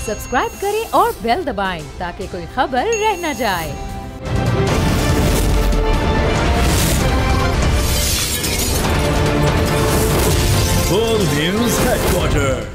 Subscribe करें और bell दबाएं ताकि कोई खबर रह न जाए। News headquarter.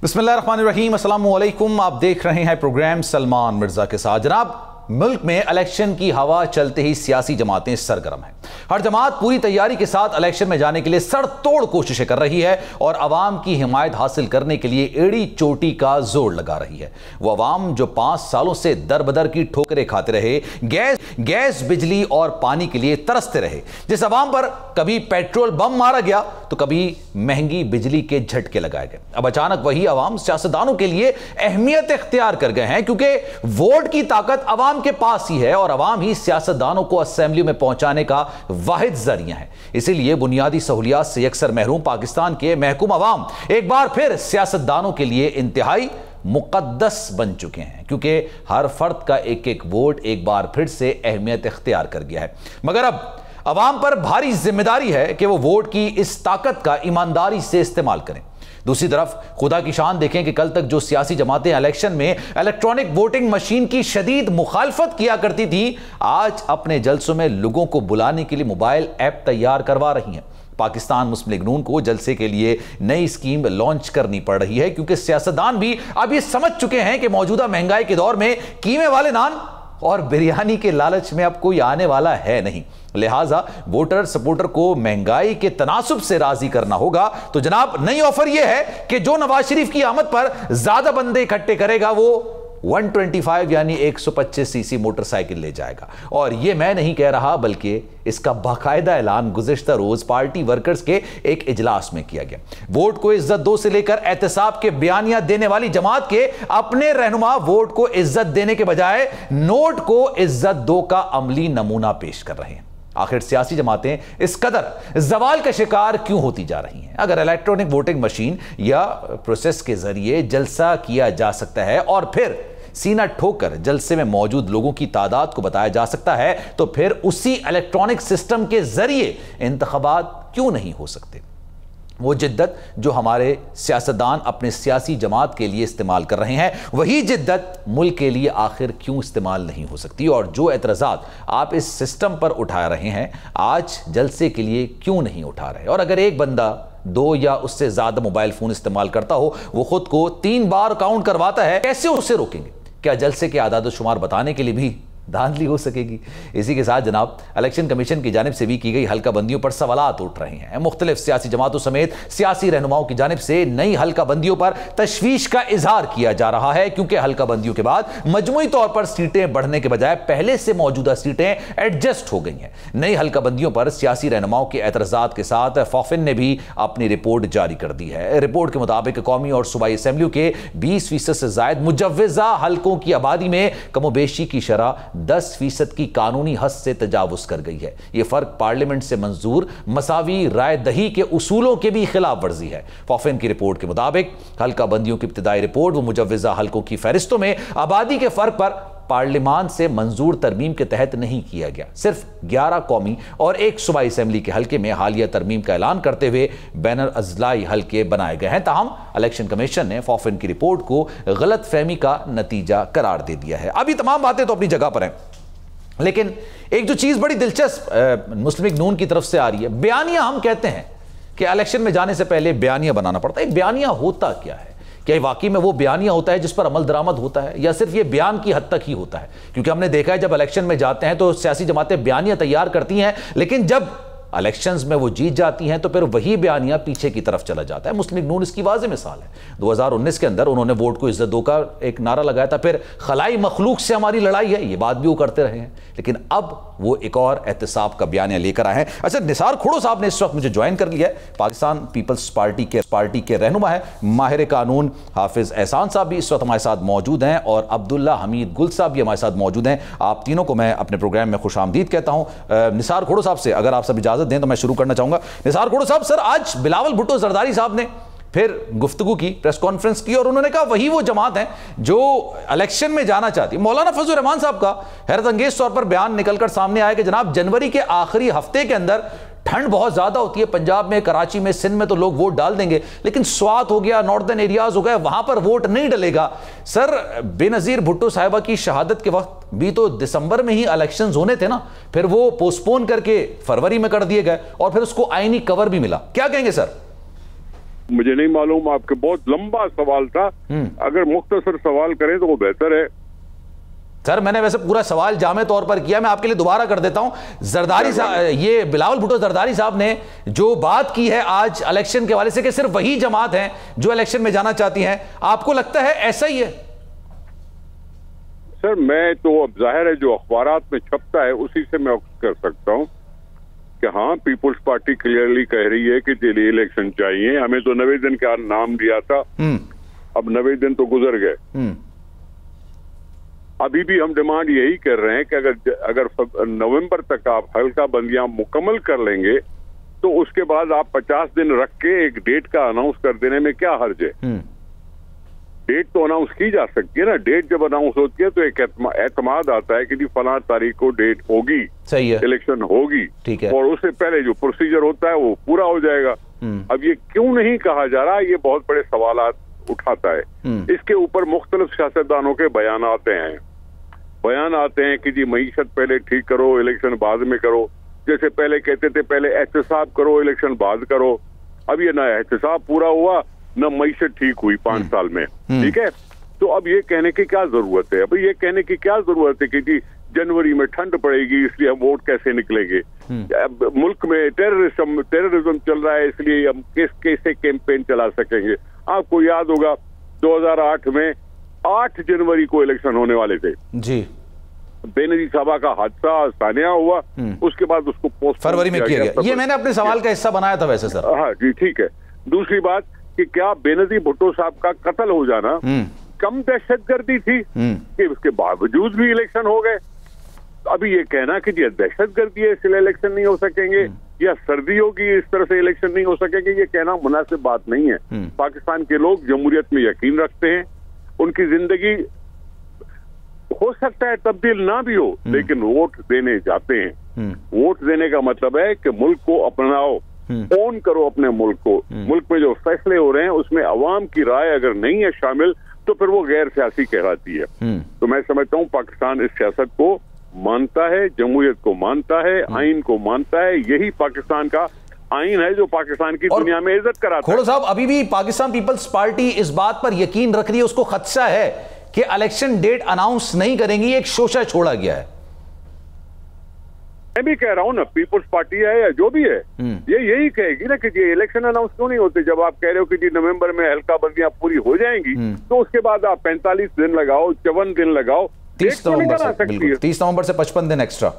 बिस्मिल्लाहिर्रहमानिर्रहीम, अस्सलाम वालेकुम। आप देख रहे हैं प्रोग्राम सलमान मिर्जा के साथ। जनाब, मुल्क में इलेक्शन की हवा चलते ही सियासी जमातें सरगर्म हैं। हर जमात पूरी तैयारी के साथ इलेक्शन में जाने के लिए सड़तोड़ कोशिशें कर रही है और अवाम की हिमायत हासिल करने के लिए एड़ी चोटी का जोर लगा रही है। वो अवाम जो 5 सालों से दर बदर की ठोकरें खाते रहे, गैस बिजली और पानी के लिए तरसते रहे, जिस अवाम पर कभी पेट्रोल बम मारा गया तो कभी महंगी बिजली के झटके लगाए गए, अब अचानक वही अवाम सियासतदानों के लिए अहमियत इख्तियार कर गए हैं, क्योंकि वोट की ताकत अवाम के पास ही है और अवाम ही सियासतदानों को असेंबली में पहुंचाने का वाहिद जरिया है। इसीलिए बुनियादी सहूलियात से अक्सर महरूम पाकिस्तान के महकूम अवाम एक बार फिर सियासतदानों के लिए इंतहाई मुकद्दस बन चुके हैं, क्योंकि हर फर्द का एक एक वोट एक बार फिर से अहमियत इख्तियार कर गया है। मगर अब अवाम पर भारी जिम्मेदारी है कि वो वोट की इस ताकत का ईमानदारी से इस्तेमाल करें। दूसरी तरफ खुदा की शान देखें कि कल तक जो सियासी जमातें इलेक्शन में इलेक्ट्रॉनिक वोटिंग मशीन की शदीद मुखालफत किया करती थी, आज अपने जलसों में लोगों को बुलाने के लिए मोबाइल ऐप तैयार करवा रही हैं। पाकिस्तान मुस्लिम लीग नून को जलसे के लिए नई स्कीम लॉन्च करनी पड़ रही है, क्योंकि सियासतदान भी अब ये समझ चुके हैं कि मौजूदा महंगाई के दौर में कीमे वाले नान और बिरयानी के लालच में अब कोई आने वाला है नहीं। लिहाजा वोटर सपोर्टर को महंगाई के तनासुब से राजी करना होगा। तो जनाब, नई ऑफर यह है कि जो नवाज शरीफ की आमद पर ज्यादा बंदे इकट्ठे करेगा वो 125 यानी 125 सीसी मोटरसाइकिल ले जाएगा। और यह मैं नहीं कह रहा, बल्कि इसका बाकायदा ऐलान गुज़िश्ता रोज पार्टी वर्कर्स के एक इजलास में किया गया। वोट को इज्जत दो से लेकर एहतसाब के बयानियां देने वाली जमात के अपने रहनुमा वोट को इज्जत देने के बजाय नोट को इज्जत दो का अमली नमूना पेश कर रहे हैं। आखिर सियासी जमातें इस कदर जवाल का शिकार क्यों होती जा रही हैं? अगर इलेक्ट्रॉनिक वोटिंग मशीन या प्रोसेस के जरिए जलसा किया जा सकता है और फिर सीना ठोकर जलसे में मौजूद लोगों की तादाद को बताया जा सकता है, तो फिर उसी इलेक्ट्रॉनिक सिस्टम के जरिए इंतखाबात क्यों नहीं हो सकते? वो जिद्दत जो हमारे सियासतदान अपने सियासी जमात के लिए इस्तेमाल कर रहे हैं, वही जिद्दत मुल्क के लिए आखिर क्यों इस्तेमाल नहीं हो सकती? और जो एतराज़ात आप इस सिस्टम पर उठा रहे हैं, आज जलसे के लिए क्यों नहीं उठा रहे? और अगर एक बंदा 2 या उससे ज़्यादा मोबाइल फ़ोन इस्तेमाल करता हो, वो खुद को 3 बार काउंट करवाता है, कैसे उसे रोकेंगे? क्या जलसे के आदाद शुमार बताने के लिए भी धांधली हो सकेगी? इसी के साथ जनाब, इलेक्शन कमीशन की जानिब से भी की गई हल्का बंदियों पर सवालात उठ रहे हैं। मुख्तलिफ सियासी जमातों समेत सियासी रहनुमाओं की जानिब से नई हल्का बंदियों पर तशवीश का इजहार किया जा रहा है, क्योंकि हल्का बंदियों के बाद मजमूई तौर पर सीटें बढ़ने के बजाय पहले से मौजूदा सीटें एडजस्ट हो गई हैं। नई हल्का बंदियों पर सियासी रहनुमाओं के एतराज़ात के साथ फॉफिन ने भी अपनी रिपोर्ट जारी कर दी है। रिपोर्ट के मुताबिक कौमी और सूबाई असेंबलियों के 20% से जायद मुजव्वज़ा हल्कों की आबादी में कमोबेशी की शरह 10% की कानूनी हद से तजावुज कर गई है। यह फर्क पार्लियामेंट से मंजूर मसावी राय दही के उसूलों के भी खिलाफ वर्जी है। फॉफिन की रिपोर्ट के मुताबिक हल्का बंदियों की इब्तिदाई रिपोर्ट व मुजव्वज़ा हल्कों की फहरिस्तों में आबादी के फर्क पर पार्लियामान से मंजूर तरमीम के तहत नहीं किया गया। सिर्फ 11 कौमी और 1 सूबाई असेंबली के हल्के में हालिया तरमीम का ऐलान करते हुए बैनर अजलाई हल्के बनाए गए हैं। ताहम इलेक्शन कमीशन ने फॉफिन की रिपोर्ट को गलत फहमी का नतीजा करार दे दिया है। अभी तमाम बातें तो अपनी जगह पर हैं, लेकिन एक जो चीज बड़ी दिलचस्प मुस्लिम लीग नून की तरफ से आ रही है, बयानिया। हम कहते हैं कि इलेक्शन में जाने से पहले बयानिया बनाना पड़ता है। एक बयानिया होता क्या है? क्या वाकई में वो बयानिया होता है जिस पर अमल दरामद होता है, या सिर्फ ये बयान की हद तक ही होता है? क्योंकि हमने देखा है जब इलेक्शन में जाते हैं तो सियासी जमातें बयानिया तैयार करती हैं, लेकिन जब इलेक्शंस में वो जीत जाती हैं तो फिर वही बयानिया पीछे की तरफ चला जाता है। मुस्लिम लीग नून इसकी वाज़ेह मिसाल है। 2019 के अंदर उन्होंने वोट को इज्जत दो का एक नारा लगाया था, फिर खलाई मखलूक से हमारी लड़ाई है, ये बात भी वो करते रहे हैं, लेकिन अब वो एक और एहतसाब का बयानिया लेकर आए हैं। अच्छा, निसार खोड़ो साहब ने इस वक्त मुझे ज्वाइन कर लिया है। पाकिस्तान पीपल्स पार्टी के रहनुमा है। माहिर कानून हाफिज एहसान साहब भी इस वक्त हमारे साथ मौजूद हैं और अब्दुल्ला हमीद गुल साहब भी हमारे साथ मौजूद हैं। आप तीनों को मैं अपने प्रोग्राम में खुशामदीद कहता हूं। निसार खोड़ो साहब से अगर आप सब इजाजत दें तो मैं शुरू करना चाहूंगा। निसार खोड़ो साहब, सर, आज बिलावल भुट्टो जरदारी साहब ने फिर गुफ्तगू की, प्रेस कॉन्फ्रेंस की और उन्होंने कहा वही वो जमात है जो इलेक्शन में जाना चाहती है। मौलाना फजल रहमान साहब का हैरत अंगेज तौर पर बयान निकलकर सामने आया कि जनाब जनवरी के आखिरी हफ्ते के अंदर ठंड बहुत ज्यादा होती है पंजाब में, कराची में, सिंध में तो लोग वोट डाल देंगे, लेकिन स्वात हो गया, नॉर्दर्न एरियाज हो गए, वहां पर वोट नहीं डलेगा। सर, बेनजीर भुट्टो साहिबा की शहादत के वक्त भी तो दिसंबर में ही इलेक्शंस होने थे ना, फिर वो पोस्टपोन करके फरवरी में कर दिए गए और फिर उसको आईनी कवर भी मिला। क्या कहेंगे सर? मुझे नहीं मालूम, आपके बहुत लंबा सवाल था, अगर मुख्तसर सवाल करें तो वो बेहतर है। सर मैंने वैसे पूरा सवाल जामे तौर पर किया, मैं आपके लिए दोबारा कर देता हूं। जरदारी साहब, ये बिलावल भुट्टो जरदारी साहब ने जो बात की है आज इलेक्शन के हवाले से कि सिर्फ वही जमात है जो इलेक्शन में जाना चाहती हैं, आपको लगता है ऐसा ही है? सर मैं तो अब जाहिर है जो अखबारात में छपता है उसी से मैं कर सकता हूं कि हाँ, पीपुल्स पार्टी क्लियरली कह रही है कि दिल्ली इलेक्शन चाहिए। हमें तो 90 दिन का नाम दिया था, अब 90 दिन तो गुजर गए। अभी भी हम डिमांड यही कर रहे हैं कि अगर नवंबर तक आप हल्का बंदियां मुकम्मल कर लेंगे तो उसके बाद आप 50 दिन रख के एक डेट का अनाउंस कर देने में क्या हर्ज है। डेट तो अनाउंस की जा सकती है ना, डेट जब अनाउंस होती है तो एक एतमाद आता है कि जी फलां तारीख को डेट होगी, सही है, इलेक्शन होगी, ठीक है, और उससे पहले जो प्रोसीजर होता है वो पूरा हो जाएगा। अब ये क्यों नहीं कहा जा रहा, ये बहुत बड़े सवाल उठाता है। इसके ऊपर मुख्तलिफ सियासतदानों के बयान आते हैं कि जी मईशत पहले ठीक करो, इलेक्शन बाद में करो। जैसे पहले कहते थे पहले एहतसाब करो, इलेक्शन बाद करो। अब ये ना एहतसाब पूरा हुआ न मईशत ठीक हुई 5 साल में, ठीक है। तो अब ये कहने की क्या जरूरत है, अब ये कहने की क्या जरूरत है कि जी जनवरी में ठंड पड़ेगी इसलिए हम वोट कैसे निकलेंगे। अब मुल्क में टेररिज्म चल रहा है इसलिए हम कैसे कैंपेन चला सकेंगे। आपको याद होगा 2008 में 8 जनवरी को इलेक्शन होने वाले थे जी, बेनजीर साहबा का हादसा सानिया हुआ, उसके बाद उसको पोस्ट फरवरी में किया गया। ये मैंने अपने सवाल का हिस्सा बनाया था वैसे सर। हाँ जी, ठीक है। दूसरी बात कि क्या बेनजीर भुट्टो साहब का कत्ल हो जाना कम दहशतगर्दी थी कि उसके बावजूद भी इलेक्शन हो गए। अभी ये कहना कि ये दहशतगर्दी है इसलिए इलेक्शन नहीं हो सकेंगे या सर्दी होगी इस तरह से इलेक्शन नहीं हो सकेंगे, ये कहना मुनासिब बात नहीं है। पाकिस्तान के लोग जमहूरियत में यकीन रखते हैं, उनकी जिंदगी हो सकता है तब्दील ना भी हो, लेकिन वोट देने जाते हैं। वोट देने का मतलब है कि मुल्क को अपनाओ, ओन करो अपने मुल्क को। मुल्क में जो फैसले हो रहे हैं उसमें अवाम की राय अगर नहीं है शामिल तो फिर वो गैर सियासी कहलाती है। तो मैं समझता हूँ पाकिस्तान इस सियासत को मानता है, जमहूरियत को मानता है, आइन को मानता है। यही पाकिस्तान का आइन है जो पाकिस्तान की दुनिया में इज्जत कराता है। खोड़ो साहब, अभी भी पाकिस्तान पीपल्स पार्टी इस बात पर यकीन रख रही है, उसको खदशा है कि इलेक्शन डेट अनाउंस नहीं करेंगी, एक शोशा छोड़ा गया है। मैं भी कह रहा हूं ना, पीपल्स पार्टी है या जो भी है, ये यही कहेगी ना कि ये इलेक्शन अनाउंस क्यों नहीं होते। जब आप कह रहे हो कि जी नवंबर में हल्का बंदियां पूरी हो जाएंगी तो उसके बाद आप 45 दिन लगाओ, 54 दिन लगाओ, 30 नवंबर से 55 दिन एक्स्ट्रा,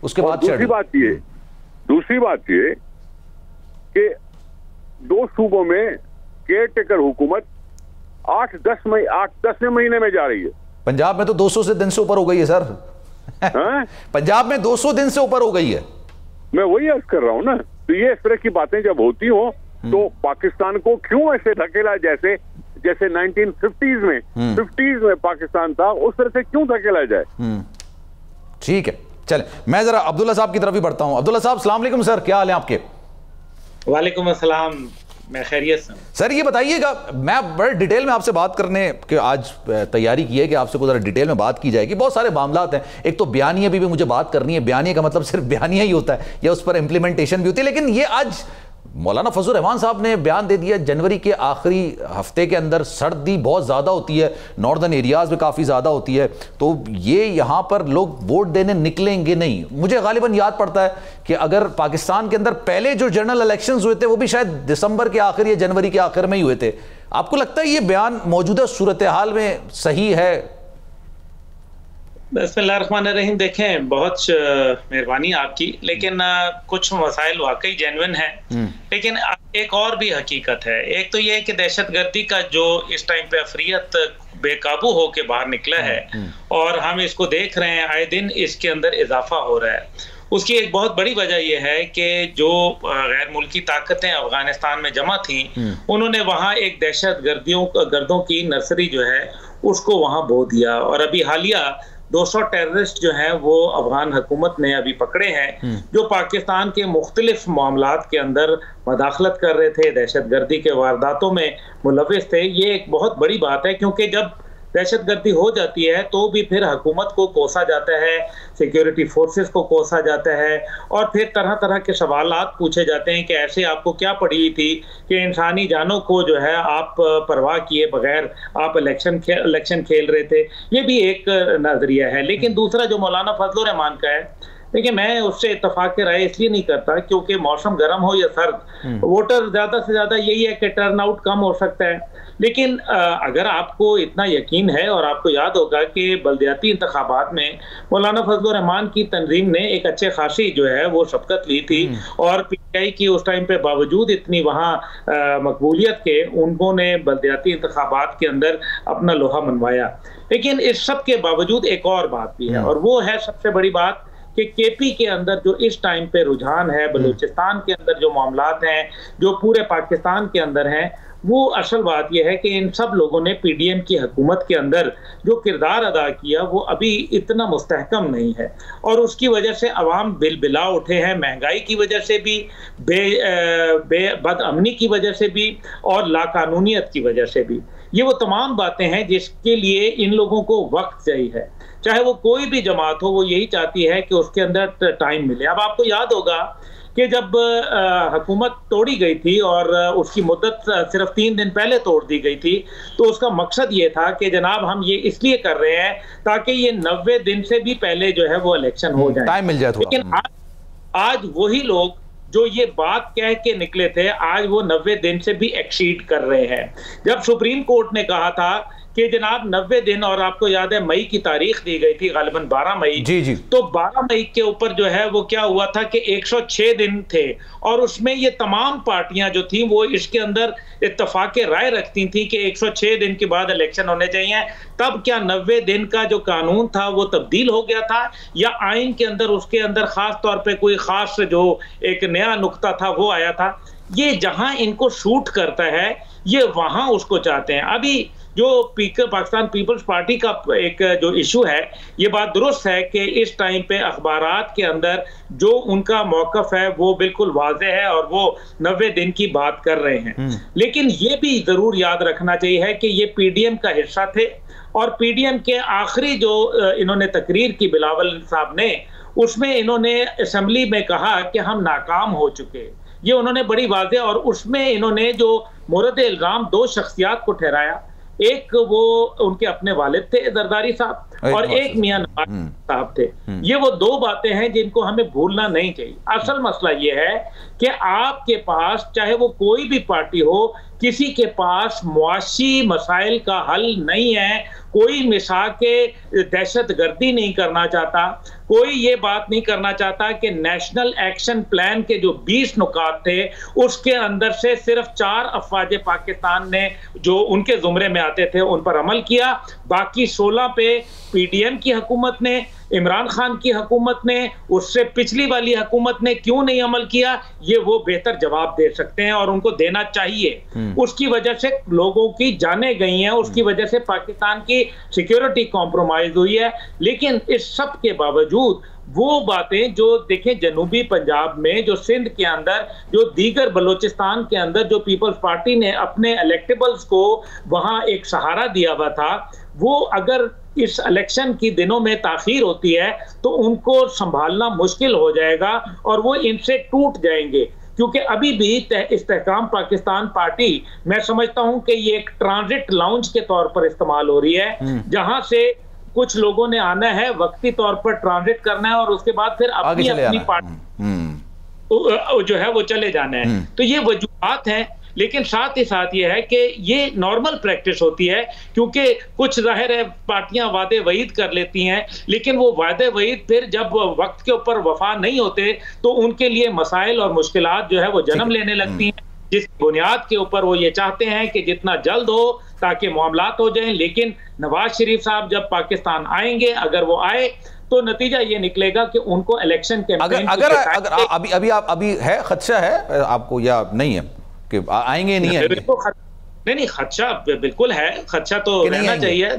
उसके बाद। दूसरी बात ये कि 2 सूबों में केयर टेकर हुकूमत 8-10 महीने में जा रही है। पंजाब में तो 200 दिन से ऊपर हो गई है सर। पंजाब में 200 दिन से ऊपर हो गई है। मैं वही अर्ज कर रहा हूं ना। तो ये इस तरह की बातें जब होती हो तो पाकिस्तान को क्यों ऐसे धकेला, जैसे 1950s में 50s में पाकिस्तान था उस तरह से क्यों धकेला जाए। ठीक है, चले मैं जरा अब्दुल्ला साहब की तरफ ही बढ़ता हूं। अब्दुल्ला साहब अस्सलाम वालेकुम सर, क्या हाल है आपके? वालेकुम अस्सलाम, मैं खैरियत से हूं। सर ये बताइएगा, मैं बड़े डिटेल में आपसे बात करने के आज तैयारी की है कि आपसे कुछ डिटेल में बात की जाएगी। बहुत सारे मामलात हैं, एक तो बयानिए भी मुझे बात करनी है। बयानिए का मतलब सिर्फ बयानिया ही होता है या उस पर इंप्लीमेंटेशन भी होती है, लेकिन ये आज मौलाना फजल रहमान साहब ने बयान दे दिया जनवरी के आखिरी हफ्ते के अंदर सर्दी बहुत ज़्यादा होती है, नॉर्दर्न एरियाज़ में काफ़ी ज़्यादा होती है, तो ये यहाँ पर लोग वोट देने निकलेंगे नहीं। मुझे गालिबन याद पड़ता है कि अगर पाकिस्तान के अंदर पहले जो जनरल इलेक्शंस हुए थे वो भी शायद दिसंबर के आखिर या जनवरी के आखिर में ही हुए थे। आपको लगता है ये बयान मौजूदा सूरत हाल में सही है? बिस्मिल्लाहिर्रहमानिर्रहीम, देखें बहुत मेहरबानी आपकी, लेकिन कुछ मसाइल वाकई जेन्युइन हैं, लेकिन एक और भी हकीकत है। एक तो ये है कि दहशतगर्दी का जो इस टाइम पे अफरियत बेकाबू होके बाहर निकला है और हम इसको देख रहे हैं, आए दिन इसके अंदर इजाफा हो रहा है। उसकी एक बहुत बड़ी वजह यह है कि जो गैर मुल्की ताकतें अफगानिस्तान में जमा थी, उन्होंने वहां एक दहशत गर्दों की नर्सरी जो है उसको वहां बो दिया। और अभी हालिया 200 टेररिस्ट जो हैं वो अफगान हुकूमत ने अभी पकड़े हैं, जो पाकिस्तान के मुख्तलिफ मामलात के अंदर मदाखलत कर रहे थे, दहशतगर्दी के वारदातों में मुलविस थे। ये एक बहुत बड़ी बात है, क्योंकि जब दहशतगर्दी हो जाती है तो भी फिर हुकूमत को कोसा जाता है, सिक्योरिटी फोर्सेस को कोसा जाता है, और फिर तरह तरह के सवालात पूछे जाते हैं कि ऐसे आपको क्या पड़ी हुई थी कि इंसानी जानों को जो है आप परवाह किए बगैर आप इलेक्शन खेल रहे थे। ये भी एक नजरिया है। लेकिन दूसरा जो मौलाना फजलुर रहमान का है, देखिए मैं उससे इत्तफाक के राय इसलिए नहीं करता क्योंकि मौसम गर्म हो या सर्द, वोटर ज्यादा से ज्यादा यही है कि टर्न आउट कम हो सकता है। लेकिन अगर आपको इतना यकीन है, और आपको याद होगा कि बल्दियाती इंतखाबात में मौलाना फजलुर रहमान की तंजीम ने एक अच्छे खासी जो है वो शफकत ली थी, और पीटीआई की उस टाइम पे बावजूद इतनी वहाँ मकबूलियत के उन्होंने बल्दियाती इंतखाबात के अंदर अपना लोहा मनवाया। लेकिन इस सब के बावजूद एक और बात भी है, और वो है सबसे बड़ी बात कि केपी के अंदर जो इस टाइम पे रुझान है, बलूचिस्तान के अंदर जो मामलात हैं, जो पूरे पाकिस्तान के अंदर हैं, वो असल बात यह है कि इन सब लोगों ने पीडीएम की हुकूमत के अंदर जो किरदार अदा किया वो अभी इतना मुस्तहकम नहीं है, और उसकी वजह से अवाम बिलबिला उठे हैं, महंगाई की वजह से भी, बदअमनी की वजह से भी, और लाकानूनियत की वजह से भी। ये वो तमाम बातें हैं जिसके लिए इन लोगों को वक्त चाहिए। चाहे वो कोई भी जमात हो, वो यही चाहती है कि उसके अंदर टाइम मिले। अब आपको याद होगा कि जब हुकूमत तोड़ी गई थी और उसकी मुद्दत सिर्फ 3 दिन पहले तोड़ दी गई थी, तो उसका मकसद ये था कि जनाब हम ये इसलिए कर रहे हैं ताकि ये 90 दिन से भी पहले जो है वो इलेक्शन हो जाए, टाइम मिल जाए थोड़ा। लेकिन आज वही लोग जो ये बात कह के निकले थे, आज वो 90 दिन से भी एक्सीड कर रहे हैं। जब सुप्रीम कोर्ट ने कहा था कि जनाब 90 दिन, और आपको याद है मई की तारीख दी गई थी गालिबन 12 मई, जी। तो 12 मई के ऊपर जो है वो क्या हुआ था कि 106 दिन थे, और उसमें ये तमाम पार्टियां जो थी वो इसके अंदर इत्तफाक राय रखती थी कि 106 दिन के बाद इलेक्शन होने चाहिए। तब क्या 90 दिन का जो कानून था वो तब्दील हो गया था, या आइन के अंदर उसके अंदर खास तौर पे कोई खास जो एक नया नुक्ता था वो आया था? ये जहां इनको सूट करता है ये वहां उसको चाहते हैं। अभी जो पाकिस्तान पीपल्स पार्टी का एक जो इशू है, ये बात दुरुस्त है कि इस टाइम पे अखबारात के अंदर जो उनका मौकफ है वो बिल्कुल वाज़ेह है, और वो 90 दिन की बात कर रहे हैं। लेकिन ये भी जरूर याद रखना चाहिए है कि ये पीडीएम का हिस्सा थे, और पीडीएम के आखिरी जो इन्होंने तकरीर की बिलावल साहब ने, उसमें इन्होंने असेंबली में कहा कि हम नाकाम हो चुके, ये उन्होंने बड़ी वाज़ेह, और उसमें इन्होंने जो मोरद इल्जाम 2 शख्सियात को ठहराया, एक वो उनके अपने वालिद थे जरदारी साहब, और एक मियां नवाज साहब थे। ये वो 2 बातें हैं जिनको हमें भूलना नहीं चाहिए। असल मसला ये है कि आपके पास चाहे वो कोई भी पार्टी हो, किसी के पास मुआशी मसाइल का हल नहीं है, कोई मिसाल के दहशतगर्दी नहीं करना चाहता, कोई ये बात नहीं करना चाहता कि नेशनल एक्शन प्लान के जो 20 नुकात थे उसके अंदर से सिर्फ 4 अफवाज पाकिस्तान ने जो उनके जुमरे में आते थे उन पर अमल किया, बाकी 16 पे पीडीएम की हुकूमत ने, इमरान खान की हुकूमत ने, उससे पिछली वाली हुकूमत ने क्यों नहीं अमल किया, ये वो बेहतर जवाब दे सकते हैं, और उनको देना चाहिए। उसकी वजह से लोगों की जानें गई हैं, उसकी वजह से पाकिस्तान की सिक्योरिटी कॉम्प्रोमाइज हुई है। लेकिन इस सब के बावजूद वो बातें जो देखें, जनूबी पंजाब में, जो सिंध के अंदर, जो दीगर बलोचिस्तान के अंदर जो पीपल्स पार्टी ने अपने इलेक्टेबल्स को वहां एक सहारा दिया हुआ था, वो अगर इस इलेक्शन की दिनों में ताखीर होती है तो उनको संभालना मुश्किल हो जाएगा, और वो इनसे टूट जाएंगे। क्योंकि अभी भी इस्तेहकाम पाकिस्तान पार्टी, मैं समझता हूं कि ये एक ट्रांजिट लाउंज के तौर पर इस्तेमाल हो रही है, जहां से कुछ लोगों ने आना है, वक्ती तौर पर ट्रांजिट करना है, और उसके बाद फिर अपनी पार्टी जो है वो चले जाना है। तो ये वजूहात हैं, लेकिन साथ ही साथ ये है कि ये नॉर्मल प्रैक्टिस होती है, क्योंकि कुछ जाहिर है पार्टियां वादे वईद कर लेती हैं, लेकिन वो वादे वईद फिर जब वक्त के ऊपर वफा नहीं होते तो उनके लिए मसाइल और मुश्किलात जो है वो जन्म लेने लगती हैं। जिस बुनियाद के ऊपर वो ये चाहते हैं कि जितना जल्द हो ताकि मामलात हो जाएं। लेकिन नवाज शरीफ साहब जब पाकिस्तान आएंगे, अगर वो आए तो नतीजा ये निकलेगा कि उनको इलेक्शन कैंपेन अगर अभी है खदशा है आपको या नहीं है कि आएंगे नहीं आएंगे? नहीं, खदशा बिल्कुल है, खदशा तो रहना चाहिए,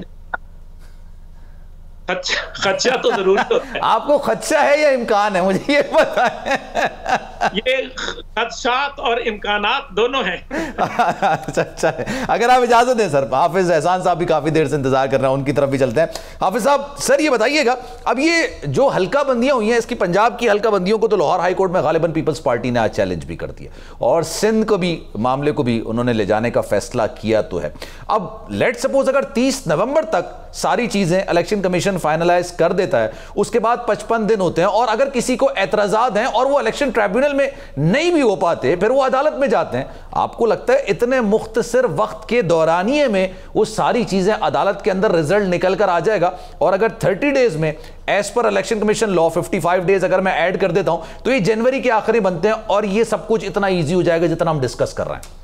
खदशा तो जरूर होता है। आपको खदशा है या इम्कान है, मुझे ये बताएं। ये खदशात और इम्कानात दोनों हैं। अच्छा है। अगर आप इजाजत दें सर, हाफिज एहसान साहब भी काफी देर से इंतजार कर रहे हैं, उनकी तरफ भी चलते हैं। हाफिज साहब, सर ये बताइएगा, अब ये जो हल्का बंदियां हुई हैं, इसकी पंजाब की हल्का बंदियों को तो लाहौर हाई कोर्ट में गालिबन पीपल्स पार्टी ने आज चैलेंज भी कर दिया और सिंध को भी, मामले को भी उन्होंने ले जाने का फैसला किया तो है। अब लेट सपोज अगर 30 नवंबर तक सारी चीजें इलेक्शन कमीशन फाइनलाइज कर देता है, उसके बाद 55 दिन होते हैं और अगर किसी को एतराजात हैं और वो इलेक्शन ट्रिब्यूनल में नहीं भी हो पाते, फिर वो अदालत में जाते हैं, आपको लगता है इतने मुख्तसर वक्त के दौरानिये में वो सारी चीजें अदालत के अंदर रिजल्ट निकल कर आ जाएगा? और अगर 30 डेज में as per election commission law 55 days अगर मैं ऐड कर देता हूं तो ये जनवरी के आखिरी बनते हैं और ये सब कुछ इतना ईजी हो जाएगा जितना हम डिस्कस कर रहे हैं।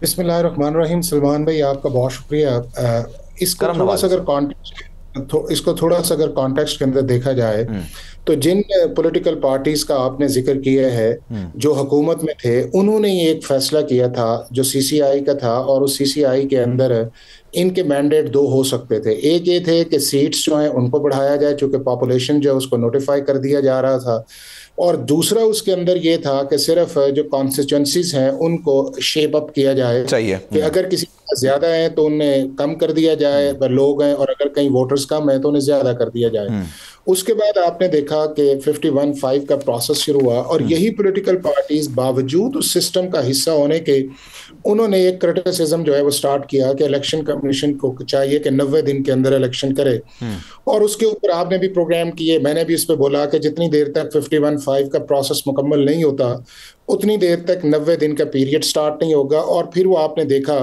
बिस्मिल्लाहिर्रहमानिर्रहीम। सलमान भाई, आपका बहुत शुक्रिया। इसको थोड़ा सा अगर कॉन्टेक्स्ट के अंदर देखा जाए तो जिन पॉलिटिकल पार्टीज का आपने जिक्र किया है जो हुकूमत में थे, उन्होंने एक फैसला किया था जो सीसीआई का था, और उस सीसीआई के अंदर इनके मैंडेट दो हो सकते थे। एक ये थे कि सीट्स जो हैं उनको बढ़ाया जाए चूंकि पॉपुलेशन जो है उसको नोटिफाई कर दिया जा रहा था, और दूसरा उसके अंदर ये था कि सिर्फ जो कॉन्स्टिट्यूंसीज हैं उनको शेप अप किया जाए चाहिए कि अगर किसी ज्यादा है तो उन्हें कम कर दिया जाए, लोग हैं, और अगर कहीं वोटर्स कम है तो उन्हें ज्यादा कर दिया जाए। उसके बाद आपने देखा कि 51-5 का प्रोसेस शुरू हुआ और यही पॉलिटिकल पार्टीज बावजूद उस सिस्टम का हिस्सा होने के उन्होंने एक क्रिटिसिज्म जो है वो स्टार्ट किया कि इलेक्शन कमीशन को चाहिए कि 90 दिन के अंदर इलेक्शन करे, और उसके ऊपर आपने भी प्रोग्राम किए, मैंने भी इस पे बोला कि जितनी देर तक 51-5 का प्रोसेस मुकम्मल नहीं होता उतनी देर तक 90 दिन का पीरियड स्टार्ट नहीं होगा। और फिर वो आपने देखा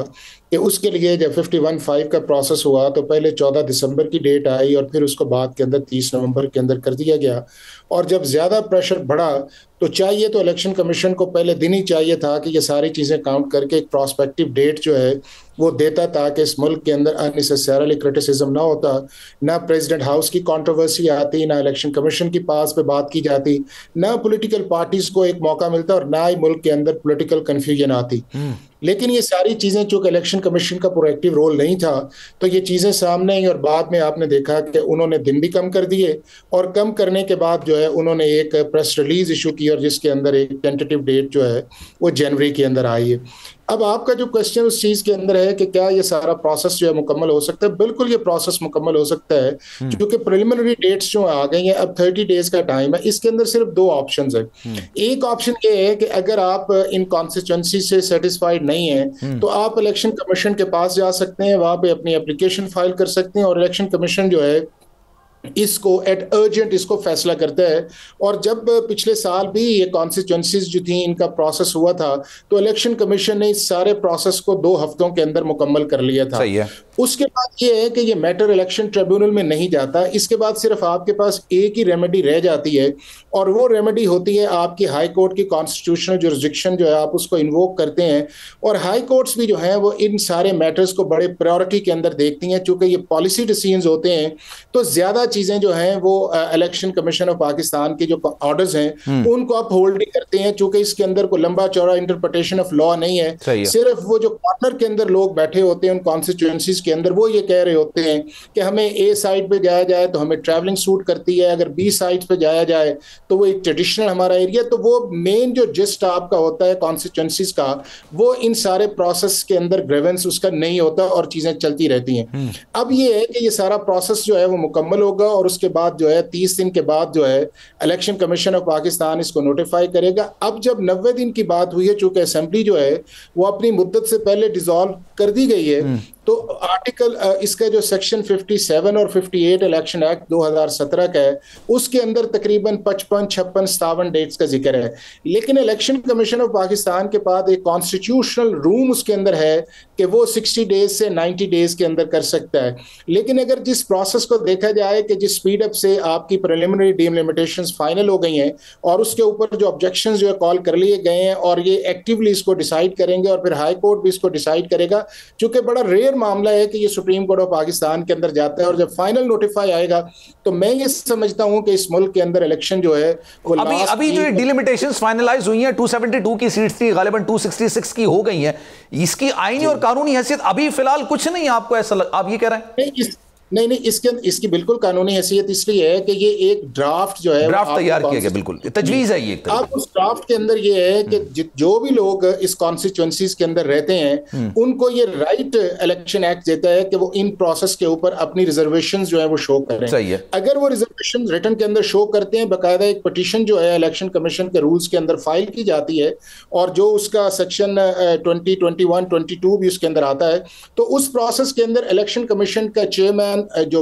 कि उसके लिए जब 51-5 का प्रोसेस हुआ तो पहले 14 दिसंबर की डेट आई और फिर उसको बाद के अंदर 30 नवंबर के अंदर कर दिया गया। और जब ज़्यादा प्रेशर बढ़ा तो चाहिए तो इलेक्शन कमीशन को पहले दिन ही चाहिए था कि ये सारी चीज़ें काउंट करके एक प्रोस्पेक्टिव डेट जो है वो देता ताकि इस मुल्क के अंदर अननेसेसरली क्रिटिसिज्म ना होता, ना प्रेसिडेंट हाउस की कंट्रोवर्सी आती, ना इलेक्शन कमीशन की पास पे बात की जाती, ना पॉलिटिकल पार्टीज को एक मौका मिलता और ना ही मुल्क के अंदर पॉलिटिकल कंफ्यूजन आती। लेकिन ये सारी चीज़ें चूंकि इलेक्शन कमीशन का प्रोएक्टिव रोल नहीं था तो ये चीज़ें सामने आई और बाद में आपने देखा कि उन्होंने दिन भी कम कर दिए, और कम करने के बाद जो है उन्होंने एक प्रेस रिलीज इशू की और जिसके अंदर एक टेंटेटिव डेट जो है वो जनवरी के अंदर आई है। अब आपका जो क्वेश्चन उस चीज़ के अंदर है कि क्या ये सारा प्रोसेस जो है मुकम्मल हो सकता है, बिल्कुल ये प्रोसेस मुकम्मल हो सकता है क्योंकि प्रिलिमिनरी डेट्स जो आ गई हैं, अब 30 डेज का टाइम है। इसके अंदर सिर्फ दो ऑप्शंस है। एक ऑप्शन ये है कि अगर आप इन कॉन्स्टिट्यूंसी से सेटिस्फाइड नहीं है तो आप इलेक्शन कमीशन के पास जा सकते हैं, वहां पे अपनी एप्लीकेशन फाइल कर सकते हैं और इलेक्शन कमीशन जो है इसको एट अर्जेंट इसको फैसला करता है। और जब पिछले साल भी ये कॉन्स्टिट्यूंसीज जो थी इनका प्रोसेस हुआ था तो इलेक्शन कमीशन ने इस सारे प्रोसेस को 2 हफ्तों के अंदर मुकम्मल कर लिया था। सही है। उसके बाद ये है कि ये मैटर इलेक्शन ट्रिब्यूनल में नहीं जाता, इसके बाद सिर्फ आपके पास एक ही रेमेडी रह जाती है और वो रेमेडी होती है आपकी हाई कोर्ट की कॉन्स्टिट्यूशनल जुरिस्डिक्शन जो है आप उसको इन्वोक करते हैं। और हाई कोर्ट्स भी जो है वो इन सारे मैटर्स को बड़े प्रायोरिटी के अंदर देखती हैं, चूंकि ये पॉलिसी डिसीजंस होते हैं तो ज्यादा चीजें जो हैं वो इलेक्शन कमीशन ऑफ पाकिस्तान के जो ऑर्डर्स हैं उनको आप होल्ड नहीं करते हैं, चूंकि इसके अंदर कोई लंबा चौड़ा इंटरप्रिटेशन ऑफ लॉ नहीं है। सिर्फ वो जो कॉर्नर के अंदर लोग बैठे होते हैं उन कॉन्स्टिट्यूएंसीज के अंदर वो ये कह रहे होते हैं कि हमें ए साइड पे जाया जाए तो हमें ट्रैवलिंग सूट करती है, अगर बी साइड पे जाया जाए तो वो एक ट्रेडिशनल हमारा एरिया। तो वो मेन जो जिस्ट आपका होता है कॉन्स्टिट्यूएंसीज का वो इन सारे प्रोसेस के अंदर ग्रेवेंस उसका नहीं होता और चीजें चलती रहती हैं। अब ये है कि ये सारा प्रोसेस जो है वो मुकम्मल होगा और उसके बाद जो है 30 दिन के बाद जो है इलेक्शन कमीशन ऑफ पाकिस्तान इसको नोटिफाई करेगा। अब जब 90 दिन की बात हुई है, चूंकि असेंबली जो है वो अपनी मुद्दत से पहले डिसॉल्व कर दी गई है तो आर्टिकल इसका जो सेक्शन 57 और 58 इलेक्शन एक्ट 2017 का है, उसके अंदर तकरीबन 55, 56, 57 डेट्स का जिक्र है। लेकिन इलेक्शन कमीशन ऑफ पाकिस्तान के पास एक कॉन्स्टिट्यूशनल रूम उसके अंदर है कि वो 60 डेज से 90 डेज के अंदर कर सकता है। लेकिन अगर जिस प्रोसेस को देखा जाए कि जिस स्पीड अप से आपकी प्रिलिमिनरी डिलिमिटेशंस फाइनल हो गई हैं और उसके ऊपर जो ऑब्जेक्शंस जो है कॉल कर लिए गए हैं और ये एक्टिवली इसको डिसाइड करेंगे और फिर हाई कोर्ट भी इसको डिसाइड करेगा, चूंकि बड़ा रेयर मामला है कि ये सुप्रीम कोर्ट ऑफ पाकिस्तान के अंदर जाता है और जब फाइनल नोटिफाई आएगा तो मैं ये समझता हूं कि इस मुल्क के अंदर इलेक्शन जो है वो अभी जो डिलिमिटेशंस फाइनलाइज हुई हैं 272 की सीट्स थी, गालिबन 266 की हो गई हैं, इसकी आईनी और कानूनी हैसियत अभी फिलहाल कुछ नहीं, आपको ऐसा आप ये कह रहे हैं? नहीं, इसकी बिल्कुल कानूनी हैसियत इसलिए है कि ये एक ड्राफ्ट जो है ड्राफ्ट तैयार किया गया, बिल्कुल तजवीज है ये। अब उस ड्राफ्ट के अंदर ये है कि जो भी लोग इस कॉन्स्टिट्यूएंसीज के अंदर रहते हैं उनको ये राइट इलेक्शन एक्ट देता है कि वो इन प्रोसेस के ऊपर अपनी रिजर्वेशन जो है वो शो करें। सही है। अगर वो रिजर्वेशन रिटर्न के अंदर शो करते हैं, बाकायदा एक पिटीशन जो है इलेक्शन कमीशन के रूल्स के अंदर फाइल की जाती है और जो उसका सेक्शन 20, 21, 22 भी उसके अंदर आता है, तो उस प्रोसेस के अंदर इलेक्शन कमीशन का चेयरमैन जो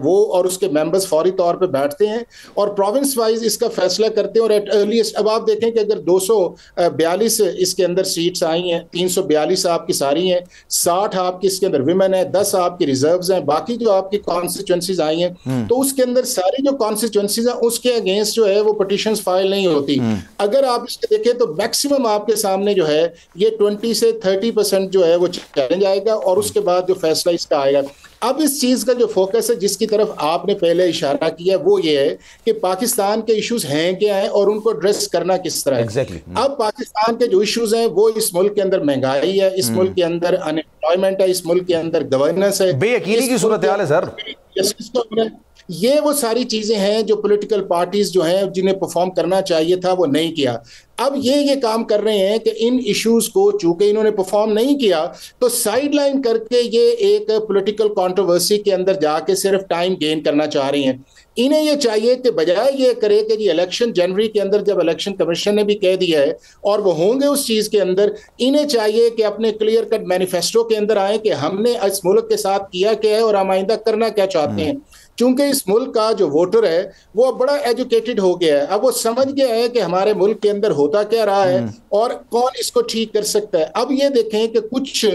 वो और उसके मेंबर्स फौरी तौर पे बैठते हैं और प्रोविंस वाइज इसका फैसला करते हैं। और एट अर्लीस्ट अब आप देखें कि अगर 242 इसके अंदर सीट्स आई हैं, 342 आपकी सारी हैं, 60 आपकी इसके अंदर विमेन है, 10 आपकी रिजर्व्स हैं, बाकी जो आपकी कॉन्स्टिट्यूएंसीज आई हैं तो उसके अंदर सारी जो कॉन्स्टिट्यूएंसीज हैं उसके अगेंस्ट जो है वो पिटीशंस फाइल नहीं होती। अगर आप इसके देखें तो मैक्सिमम आपके सामने जो है ये 20 से 30% जो है वो चैलेंज आएगा और उसके बाद जो फैसला इसका आएगा। अब इस चीज का जो फोकस है जिसकी तरफ आपने पहले इशारा किया वो ये है कि पाकिस्तान के इश्यूज हैं क्या हैं और उनको एड्रेस करना किस तरह है। Exactly. अब पाकिस्तान के जो इश्यूज हैं वो इस मुल्क के अंदर महंगाई है, इस मुल्क के अंदर अनएम्प्लॉयमेंट है, इस मुल्क के अंदर गवर्नेंस है, बेयकीनी की सूरत हाल है सर। ये वो सारी चीजें हैं जो पॉलिटिकल पार्टीज जो हैं जिन्हें परफॉर्म करना चाहिए था वो नहीं किया। अब ये काम कर रहे हैं कि इन इश्यूज को चूंकि इन्होंने परफॉर्म नहीं किया तो साइडलाइन करके ये एक पॉलिटिकल कंट्रोवर्सी के अंदर जाके सिर्फ टाइम गेन करना चाह रही हैं। इन्हें ये चाहिए कि बजाय ये करे कि जी इलेक्शन जनवरी के अंदर जब इलेक्शन कमीशन ने भी कह दिया है और वो होंगे उस चीज के अंदर, इन्हें चाहिए कि अपने क्लियर कट मैनिफेस्टो के अंदर आए कि हमने इस मुल्क के साथ किया क्या है और हम आइंदा करना क्या चाहते हैं। चूंकि इस मुल्क का जो वोटर है वो बड़ा एजुकेटेड हो गया है, अब वो समझ गया है कि हमारे मुल्क के अंदर होता क्या रहा है और कौन इसको ठीक कर सकता है। अब ये देखें कि कुछ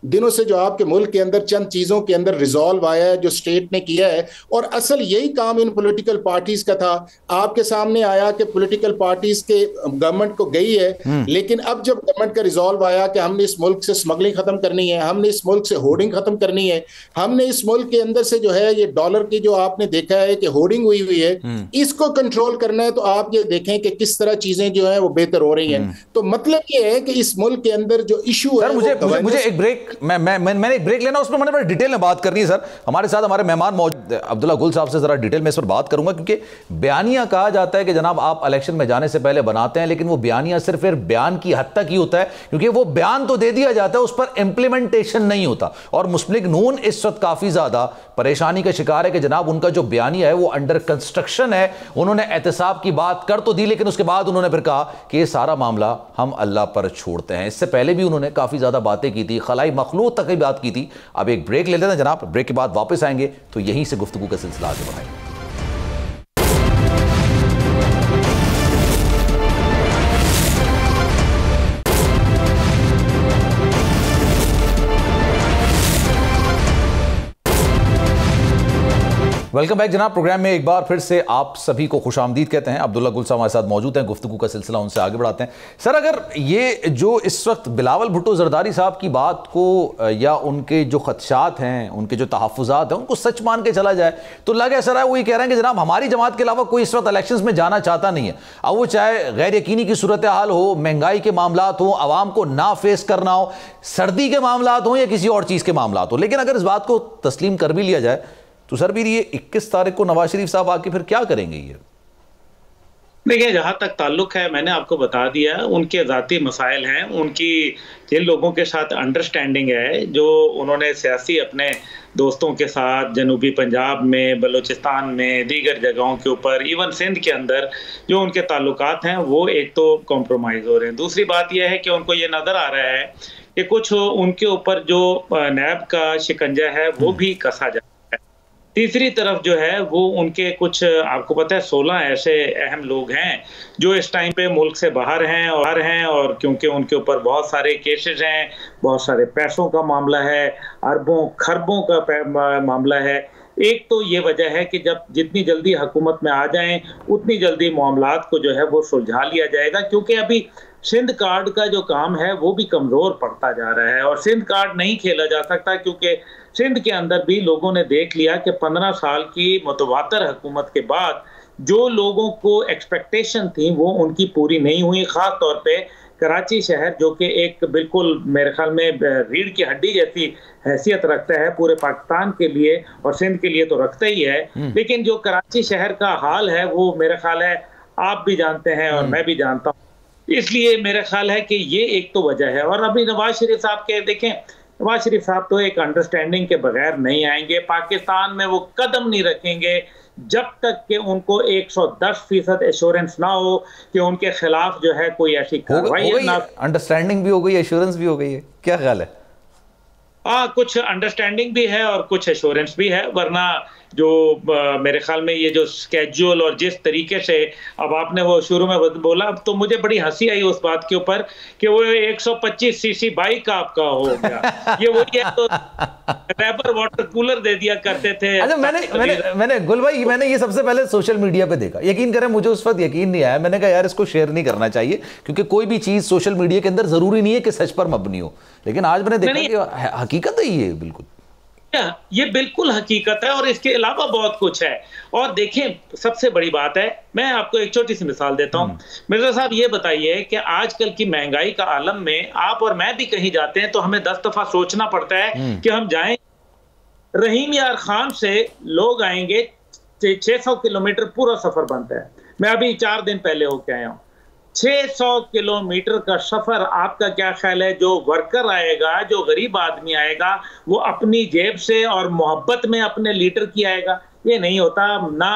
दिनों से जो आपके मुल्क के अंदर चंद चीजों के अंदर रिजॉल्व आया है जो स्टेट ने किया है और असल यही काम इन पॉलिटिकल पार्टीज का था। आपके सामने आया कि पॉलिटिकल पार्टीज के गवर्नमेंट को गई है, लेकिन अब जब गवर्नमेंट का रिजॉल्व आया कि हमने इस मुल्क से स्मगलिंग खत्म करनी है, हमने इस मुल्क से होर्डिंग खत्म करनी है, हमने इस मुल्क के अंदर से जो है ये डॉलर की जो आपने देखा है कि होर्डिंग हुई है इसको कंट्रोल करना है, तो आप ये देखें कि किस तरह चीजें जो है वो बेहतर हो रही हैं। तो मतलब ये है कि इस मुल्क के अंदर जो इशू है मुझे एक ब्रेक मैंने एक ब्रेक लेना, उसमें मैंने बड़ा डिटेल में बात करनी है सर। हमारे साथ हमारे मेहमान मौजूद अब्दुल्ला गुल साहब से जरा डिटेल में इस पर बात करूंगा, क्योंकि बयानिया कहा जाता है कि जनाब आप इलेक्शन में जाने से पहले बनाते हैं, लेकिन वो बयानिया सिर्फ बयान की हद तक ही होता है, क्योंकि वो बयान तो दे दिया जाता है, उस पर इंप्लीमेंटेशन नहीं होता। और मुस्लिम लीग नून इस वक्त काफी ज्यादा परेशानी का शिकार है कि जनाब उनका जो बयानिया है वो अंडर कंस्ट्रक्शन है। उन्होंने एहतसाब की बात कर तो दी, लेकिन उसके बाद उन्होंने फिर कहा कि ये सारा मामला हम अल्लाह पर छोड़ते हैं। इससे पहले भी उन्होंने काफी ज्यादा बातें की थी, खलाई मखलूक तक की बात की थी। अब एक ब्रेक ले लेते हैं जनाब, ब्रेक के बाद वापस आएंगे तो यहीं से गुफ्तगू का सिलसिला आगे बढ़ाएंगे। वेलकम बैक जनाब। प्रोग्राम में एक बार फिर से आप सभी को खुशामदीद कहते हैं। अब्दुल्ला गुल साहब हमारे साथ मौजूद हैं, गुफ्तगू का सिलसिला उनसे आगे बढ़ाते हैं। सर, अगर ये जो इस वक्त बिलावल भुट्टो जरदारी साहब की बात को या उनके जो खदशात हैं, उनके जो तहफ़्फ़ुज़ात हैं, उनको सच मान के चला जाए तो लग ऐसा रहा है वो ये कह रहे हैं कि जनाब हमारी जमात के अलावा कोई इस वक्त इलेक्शन में जाना चाहता नहीं है। अब वो चाहे गैर यकीनी की सूरत हाल हो, महंगाई के मामलात हो, आवाम को ना फेस करना हो, सर्दी के मामलात हो या किसी और चीज़ के मामलात हो, लेकिन अगर इस बात को तस्लीम कर भी लिया जाए तो सर भी ये 21 तारीख को नवाज शरीफ साहब आके फिर क्या करेंगे? ये देखिए, जहाँ तक ताल्लुक है मैंने आपको बता दिया, उनके ज़ाती मसाइल हैं, उनकी जिन लोगों के साथ अंडरस्टैंडिंग है, जो उन्होंने सियासी अपने दोस्तों के साथ जनूबी पंजाब में, बलूचिस्तान में, दीगर जगहों के ऊपर, इवन सिंध के अंदर जो उनके ताल्लुकात हैं वो एक तो कॉम्प्रोमाइज़ हो रहे हैं। दूसरी बात यह है कि उनको ये नज़र आ रहा है कि कुछ उनके ऊपर जो नैब का शिकंजा है वो भी कसा जाता है। तीसरी तरफ जो है वो उनके कुछ, आपको पता है 16 ऐसे अहम लोग हैं जो इस टाइम पे मुल्क से बाहर हैं और क्योंकि उनके ऊपर बहुत सारे केसेस हैं, बहुत सारे पैसों का मामला है, अरबों खरबों का मामला है। एक तो ये वजह है कि जब जितनी जल्दी हुकूमत में आ जाएं उतनी जल्दी मामलात को जो है वो सुलझा लिया जाएगा, क्योंकि अभी सिंध कार्ड का जो काम है वो भी कमजोर पड़ता जा रहा है और सिंध कार्ड नहीं खेला जा सकता, क्योंकि सिंध के अंदर भी लोगों ने देख लिया कि 15 साल की मुतवातर हुकूमत के बाद जो लोगों को एक्सपेक्टेशन थी वो उनकी पूरी नहीं हुई। खास तौर पे कराची शहर जो कि एक बिल्कुल मेरे ख्याल में रीढ़ की हड्डी जैसी हैसियत रखता है पूरे पाकिस्तान के लिए और सिंध के लिए तो रखता ही है, लेकिन जो कराची शहर का हाल है वो मेरा ख्याल है आप भी जानते हैं और मैं भी जानता हूँ। इसलिए मेरा ख्याल है कि ये एक तो वजह है। और अभी नवाज शरीफ साहब के देखें, नवाज शरीफ साहब तो एक अंडरस्टैंडिंग के बगैर नहीं आएंगे, पाकिस्तान में वो कदम नहीं रखेंगे जब तक कि उनको 110% एश्योरेंस ना हो कि उनके खिलाफ जो है कोई ऐसी कार्रवाई ना। अंडरस्टैंडिंग भी हो गई, एश्योरेंस भी हो गई है, क्या ख्याल है? कुछ अंडरस्टैंडिंग भी है और कुछ एश्योरेंस भी है, वरना जो मेरे ख्याल में ये जो स्केड्यूल और जिस तरीके से अब आपने वो शुरू में बोला, अब तो मुझे बड़ी हंसी आई उस बात के ऊपर कि वो 125 सीसी बाइक आपका हो गया। ये वही है तो रैपर वाटर कूलर दे दिया करते थे। अच्छा, मैंने गुल भाई मैंने ये सबसे पहले सोशल मीडिया पे देखा, यकीन करें मुझे उस वक्त यकीन नहीं आया, मैंने कहा यार इसको शेयर नहीं करना चाहिए क्योंकि कोई भी चीज सोशल मीडिया के अंदर जरूरी नहीं है कि सच पर मबनी हो, लेकिन आज मैंने देखा कि हकीकत है ये, बिल्कुल ये बिल्कुल हकीकत है और इसके अलावा बहुत कुछ है। और देखें सबसे बड़ी बात है, मैं आपको एक छोटी सी मिसाल देता हूं। मिर्जा साहब ये बताइए कि आजकल की महंगाई का आलम में आप और मैं भी कहीं जाते हैं तो हमें 10 दफा सोचना पड़ता है कि हम जाएं। रहीम यार खान से लोग आएंगे 600 किलोमीटर पूरा सफर बनता है। मैं अभी 4 दिन पहले होके आया हूं। 600 किलोमीटर का सफर, आपका क्या ख्याल है जो वर्कर आएगा, जो गरीब आदमी आएगा, वो अपनी जेब से और मोहब्बत में अपने लीटर की आएगा? ये नहीं होता ना।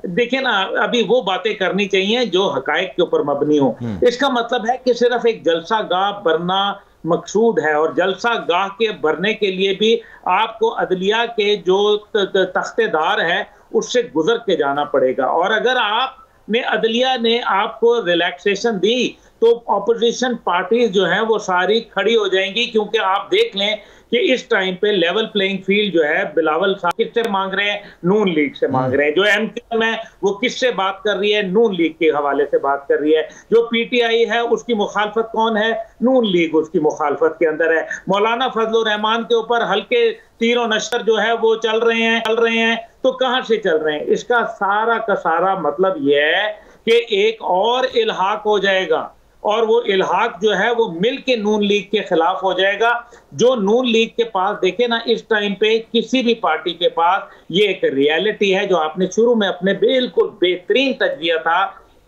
देखिए ना, अभी वो बातें करनी चाहिए जो हकायक के ऊपर मबनी हो। इसका मतलब है कि सिर्फ एक जलसा गाह भरना मकसूद है और जलसा गाह के भरने के लिए भी आपको अदलिया के जो तख्तेदार है उससे गुजर के जाना पड़ेगा। और अगर आप ने अदलिया ने आपको रिलैक्सेशन दी तो ऑपोजिशन पार्टीज जो हैं वो सारी खड़ी हो जाएंगी, क्योंकि आप देख लें कि इस टाइम पे लेवल प्लेइंग फील्ड जो है बिलावल साहब किससे मांग रहे हैं? नून लीग से मांग रहे हैं। जो एमक्यूएम है वो किससे बात कर रही है? नून लीग के हवाले से बात कर रही है। जो पीटीआई है उसकी मुखालफत कौन है? नून लीग उसकी मुखालफत के अंदर है। मौलाना फजल रहमान के ऊपर हल्के तीरों नशर जो है वो चल रहे हैं तो कहां से चल रहे हैं? इसका सारा का सारा मतलब यह है कि एक और इल्हाक हो जाएगा और वो इल्हाक जो है वो मिल के नून लीग के खिलाफ हो जाएगा। जो नून लीग के पास देखे ना इस टाइम पे किसी भी पार्टी के पास ये एक रियलिटी है जो आपने शुरू में अपने बिल्कुल बेहतरीन तजविया था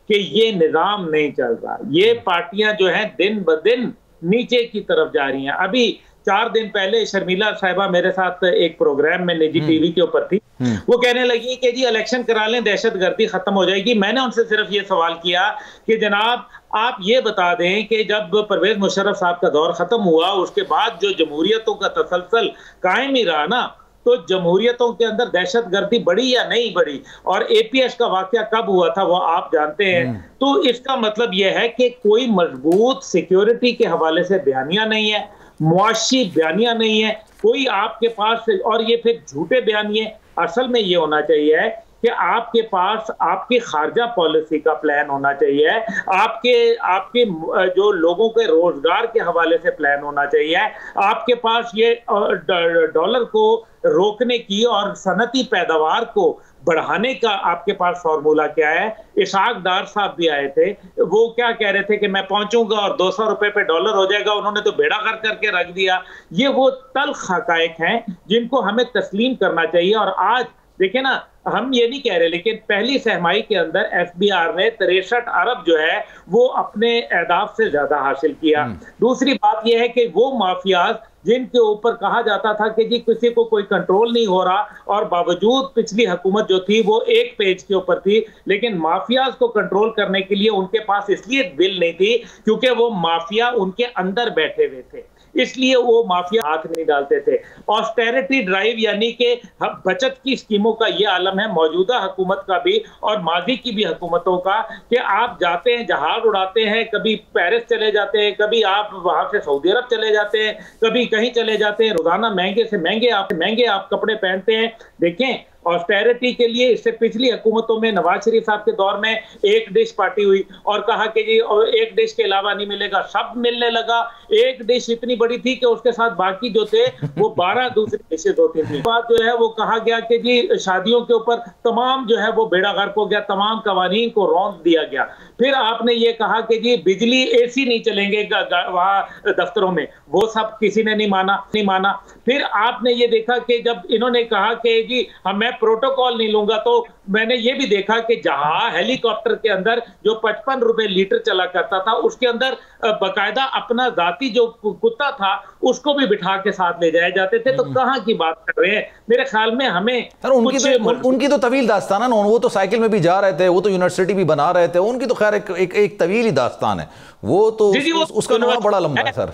कि ये निजाम नहीं चल रहा। ये पार्टियां जो हैं दिन ब दिन नीचे की तरफ जा रही हैं। अभी 4 दिन पहले शर्मिला साहिबा मेरे साथ एक प्रोग्राम में निजी टीवी के ऊपर थी। वो कहने लगी कि जी इलेक्शन करा लें, दहशतगर्दी खत्म हो जाएगी। मैंने उनसे सिर्फ ये सवाल किया कि जनाब आप ये बता दें कि जब परवेज मुशर्रफ साहब का दौर खत्म हुआ उसके बाद जो जमहूरियतों का तसलसल कायम ही रहा ना, तो जमहूरियतों के अंदर दहशतगर्दी बढ़ी या नहीं बढ़ी? और एपीएस का वाकया कब हुआ था वो आप जानते हैं। तो इसका मतलब यह है कि कोई मजबूत सिक्योरिटी के हवाले से बयानिया नहीं है, मुआशी बयानिया नहीं है कोई आपके पास, और ये फिर झूठे बयानिए। असल में ये होना चाहिए कि आपके पास आपकी खारजा पॉलिसी का प्लान होना चाहिए, आपके जो लोगों के रोजगार के हवाले से प्लान होना चाहिए, आपके पास ये डॉलर को रोकने की और सनती पैदावार को बढ़ाने का आपके पास फॉर्मूला क्या है। इशाक डार साहब भी आए थे, वो क्या कह रहे थे कि मैं पहुंचूंगा और 200 रुपए पे डॉलर हो जाएगा, उन्होंने तो बेड़ा गर्क करके रख दिया। ये वो तल्ख हकायक हैं जिनको हमें तस्लीम करना चाहिए। और आज देखिए ना, हम ये नहीं कह रहे, लेकिन पहली सहमाई के अंदर एफबीआर ने 63 अरब जो है वो अपने अहदाफ से ज्यादा हासिल किया। दूसरी बात यह है कि वो माफियाज जिनके ऊपर कहा जाता था कि जी किसी को कोई कंट्रोल नहीं हो रहा, और बावजूद पिछली हुकूमत जो थी वो एक पेज के ऊपर थी, लेकिन माफियाज को कंट्रोल करने के लिए उनके पास इसलिए बिल नहीं थी क्योंकि वो माफिया उनके अंदर बैठे हुए थे। इसलिए वो माफिया हाथ नहीं डालते थे। ऑस्टेरिटी ड्राइव यानी कि बचत की स्कीमों का ये आलम है मौजूदा हुकूमत का भी और माजी की भी हुकूमतों का, कि आप जाते हैं जहाज उड़ाते हैं, कभी पेरिस चले जाते हैं, कभी आप वहां से सऊदी अरब चले जाते हैं, कभी कहीं चले जाते हैं, रोजाना महंगे से महंगे आप कपड़े पहनते हैं। देखें, ऑस्टेरिटी के लिए इससे पिछली हुकूमतों में नवाज शरीफ साहब के दौर में एक डिश पार्टी हुई और कहा कि जी और एक डिश के अलावा नहीं मिलेगा, सब मिलने लगा। एक डिश इतनी बड़ी थी कि उसके साथ बाकी जो थे वो 12 दूसरी डिशेज होती थी। बात जो है वो कहा गया कि जी शादियों के ऊपर तमाम जो है वो बेड़ा गर्क हो गया, तमाम कवानीन को रौंद दिया गया। फिर आपने ये कहा कि जी बिजली एसी नहीं चलेंगे वहां दफ्तरों में, वो सब किसी ने नहीं माना। फिर आपने ये देखा कि जब इन्होंने कहा कि जी मैं प्रोटोकॉल नहीं लूंगा, तो मैंने ये भी देखा कि जहां हेलीकॉप्टर के अंदर जो 55 रुपए लीटर चला करता था, उसके अंदर बकायदा अपना जाती जो कुत्ता था उसको भी बिठा के साथ ले जाए जाते थे। तो कहां की बात कर रहे हैं? मेरे ख्याल में हमें उनकी तो तवील दास्तान है ना, वो तो साइकिल में भी जा रहे थे, वो तो यूनिवर्सिटी भी बना रहे थे, उनकी तो खैर एक तवील ही दास्तान है, वो तो उसका नाम बड़ा लंबा है सर।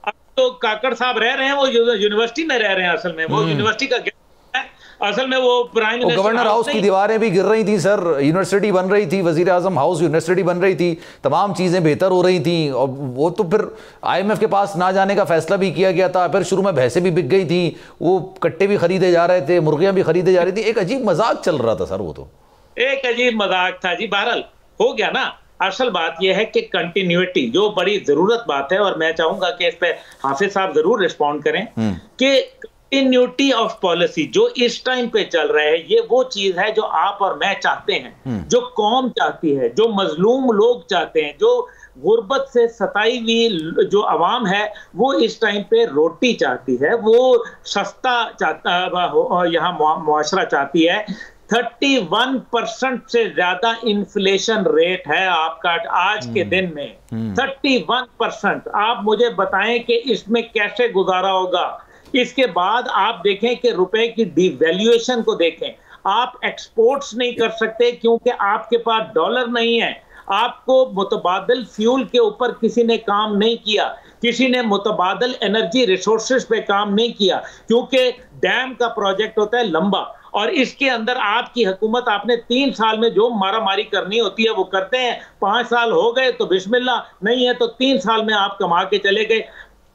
अब तो काकड़ साहब रह रहे हैं, वो यूनिवर्सिटी में रह रहे हैं, असल में वो यूनिवर्सिटी का असल में वो प्राइम मिनिस्टर गवर्नर हाउस की दीवारें भी गिर रही थी सर, यूनिवर्सिटी बन रही थी, वजीर आजम हाउस यूनिवर्सिटी बन रही थी, तमाम चीजें बेहतर हो रही थी। और वो तो फिर IMF के पास ना जाने का फैसला भी किया गया था, फिर शुरू में भैंसें भी बिक गई थी, वो कट्टे भी खरीदे जा रहे थे, मुर्गियां भी खरीदे जा रही थी, एक अजीब मजाक चल रहा था सर, वो तो एक अजीब मजाक था जी। बहरहाल हो गया ना। असल बात यह है कि कंटिन्यूटी जो बड़ी जरूरत बात है, और मैं चाहूंगा कि इस पे हाफिज साहब जरूर रिस्पॉन्ड करें कि कंटिन्यूटी ऑफ पॉलिसी जो इस टाइम पे चल रहा है, ये वो चीज है जो आप और मैं चाहते हैं, जो कौम चाहती है, जो मजलूम लोग चाहते हैं, जो गुर्बत से सताई हुई जो अवाम है वो इस टाइम पे रोटी चाहती है, वो सस्ता चाहता यहाँ मुआशरा चाहती है। 31% से ज्यादा इन्फ्लेशन रेट है आपका आज के दिन में, 31%। आप मुझे बताएं कि इसमें कैसे गुजारा होगा। इसके बाद आप देखें कि रुपए की डिवैल्यूएशन को देखें, आप एक्सपोर्ट्स नहीं कर सकते क्योंकि आपके पास डॉलर नहीं है। आपको मुतबादिल फ्यूल के ऊपर किसी ने काम नहीं किया, किसी ने मुतबादिल एनर्जी रिसोर्सेज पे काम नहीं किया, क्योंकि डैम का प्रोजेक्ट होता है लंबा, और इसके अंदर आपकी हुकूमत, आपने 3 साल में जो मारामारी करनी होती है वो करते हैं। 5 साल हो गए तो बिस्मिल्लाह, नहीं है तो 3 साल में आप कमा के चले गए।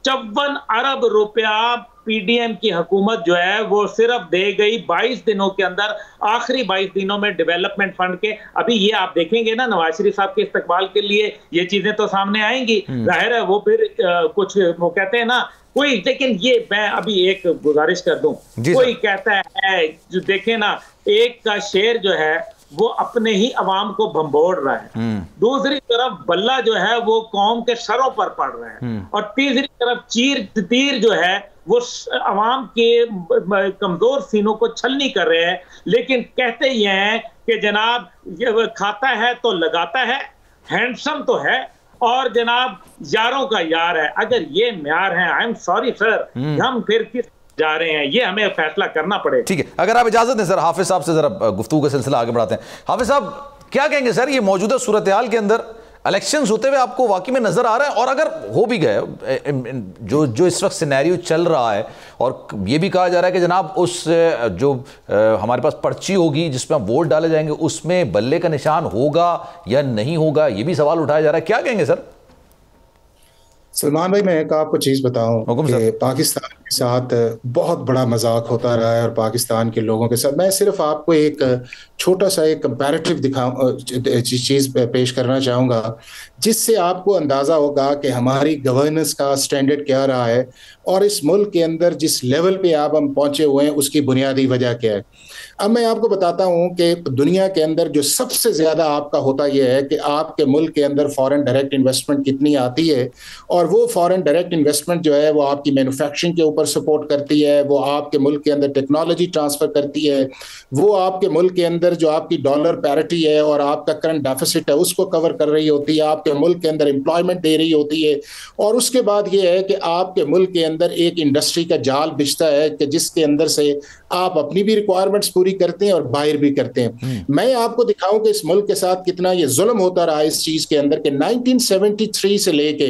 54 अरब रुपया पीडीएम की हुकूमत जो है वो सिर्फ दे गई 22 दिनों के अंदर, आखिरी 22 दिनों में डेवलपमेंट फंड के। अभी ये आप देखेंगे ना, नवाज शरीफ साहब के इस्तकबाल के लिए ये चीजें तो सामने आएंगी, जाहिर है वो फिर कुछ वो कहते हैं ना कोई, लेकिन ये मैं अभी एक गुजारिश कर दूं, कोई कहता है जो देखे ना, एक का शेर जो है वो अपने ही अवाम को भंबोड़ रहा है, दूसरी तरफ बल्ला जो है वो कौम के सरों पर पड़ रहा है, और तीसरी तरफ तीर जो है वो अवाम के कमजोर सीनों को छलनी कर रहे हैं। लेकिन कहते ये हैं कि जनाब ये खाता है तो लगाता है, हैंडसम तो है, और जनाब यारों का यार है। अगर ये म्यार है, आई एम सॉरी सर, हम फिर किस जा रहे हैं, ये हमें फैसला करना पड़ेगा। ठीक है, अगर आप इजाजत दें सर, हाफिज साहब से जरा गुफ्तगू का सिलसिला आगे बढ़ाते हैं। हाफिज साहब क्या कहेंगे सर, ये मौजूदा सूरत हाल के अंदर इलेक्शंस होते हुए आपको वाकई में नजर आ रहा है, और अगर हो भी गए जो इस वक्त सिनेरियो चल रहा है, और ये भी कहा जा रहा है कि जनाब उस जो हमारे पास पर्ची होगी जिसमें वोट डाले जाएंगे उसमें बल्ले का निशान होगा या नहीं होगा, ये भी सवाल उठाया जा रहा है, क्या कहेंगे सर? सलमान भाई, मैं एक आपको चीज बताऊं कि पाकिस्तान के साथ बहुत बड़ा मजाक होता रहा है, और पाकिस्तान के लोगों के साथ मैं सिर्फ आपको एक छोटा सा एक कंपैरेटिव चीज पेश करना चाहूंगा, जिससे आपको अंदाजा होगा कि हमारी गवर्नेंस का स्टैंडर्ड क्या रहा है, और इस मुल्क के अंदर जिस लेवल पे आप हम पहुंचे हुए हैं उसकी बुनियादी वजह क्या है। अब मैं आपको बताता हूं कि दुनिया के अंदर जो सबसे ज्यादा आपका होता यह है कि आपके मुल्क के अंदर फॉरेन डायरेक्ट इन्वेस्टमेंट कितनी आती है, और वो फॉरेन डायरेक्ट इन्वेस्टमेंट जो है वो आपकी मैन्युफैक्चरिंग के ऊपर सपोर्ट करती है, वो आपके मुल्क के अंदर टेक्नोलॉजी ट्रांसफर करती है, वो आपके मुल्क के अंदर जो आपकी डॉलर पैरिटी है और आपका करंट डेफिसिट है उसको कवर कर रही होती है, आपके मुल्क के अंदर एम्प्लॉयमेंट दे रही होती है, और उसके बाद ये है कि आपके मुल्क के अंदर एक इंडस्ट्री का जाल बिछता है कि जिसके अंदर से आप अपनी भी रिक्वायरमेंट्स पूरी करते हैं और बाहर भी करते हैं। मैं आपको दिखाऊं कि इस मुल्क के साथ कितना ये जुल्म होता रहा इस चीज के अंदर कि 1973 से लेके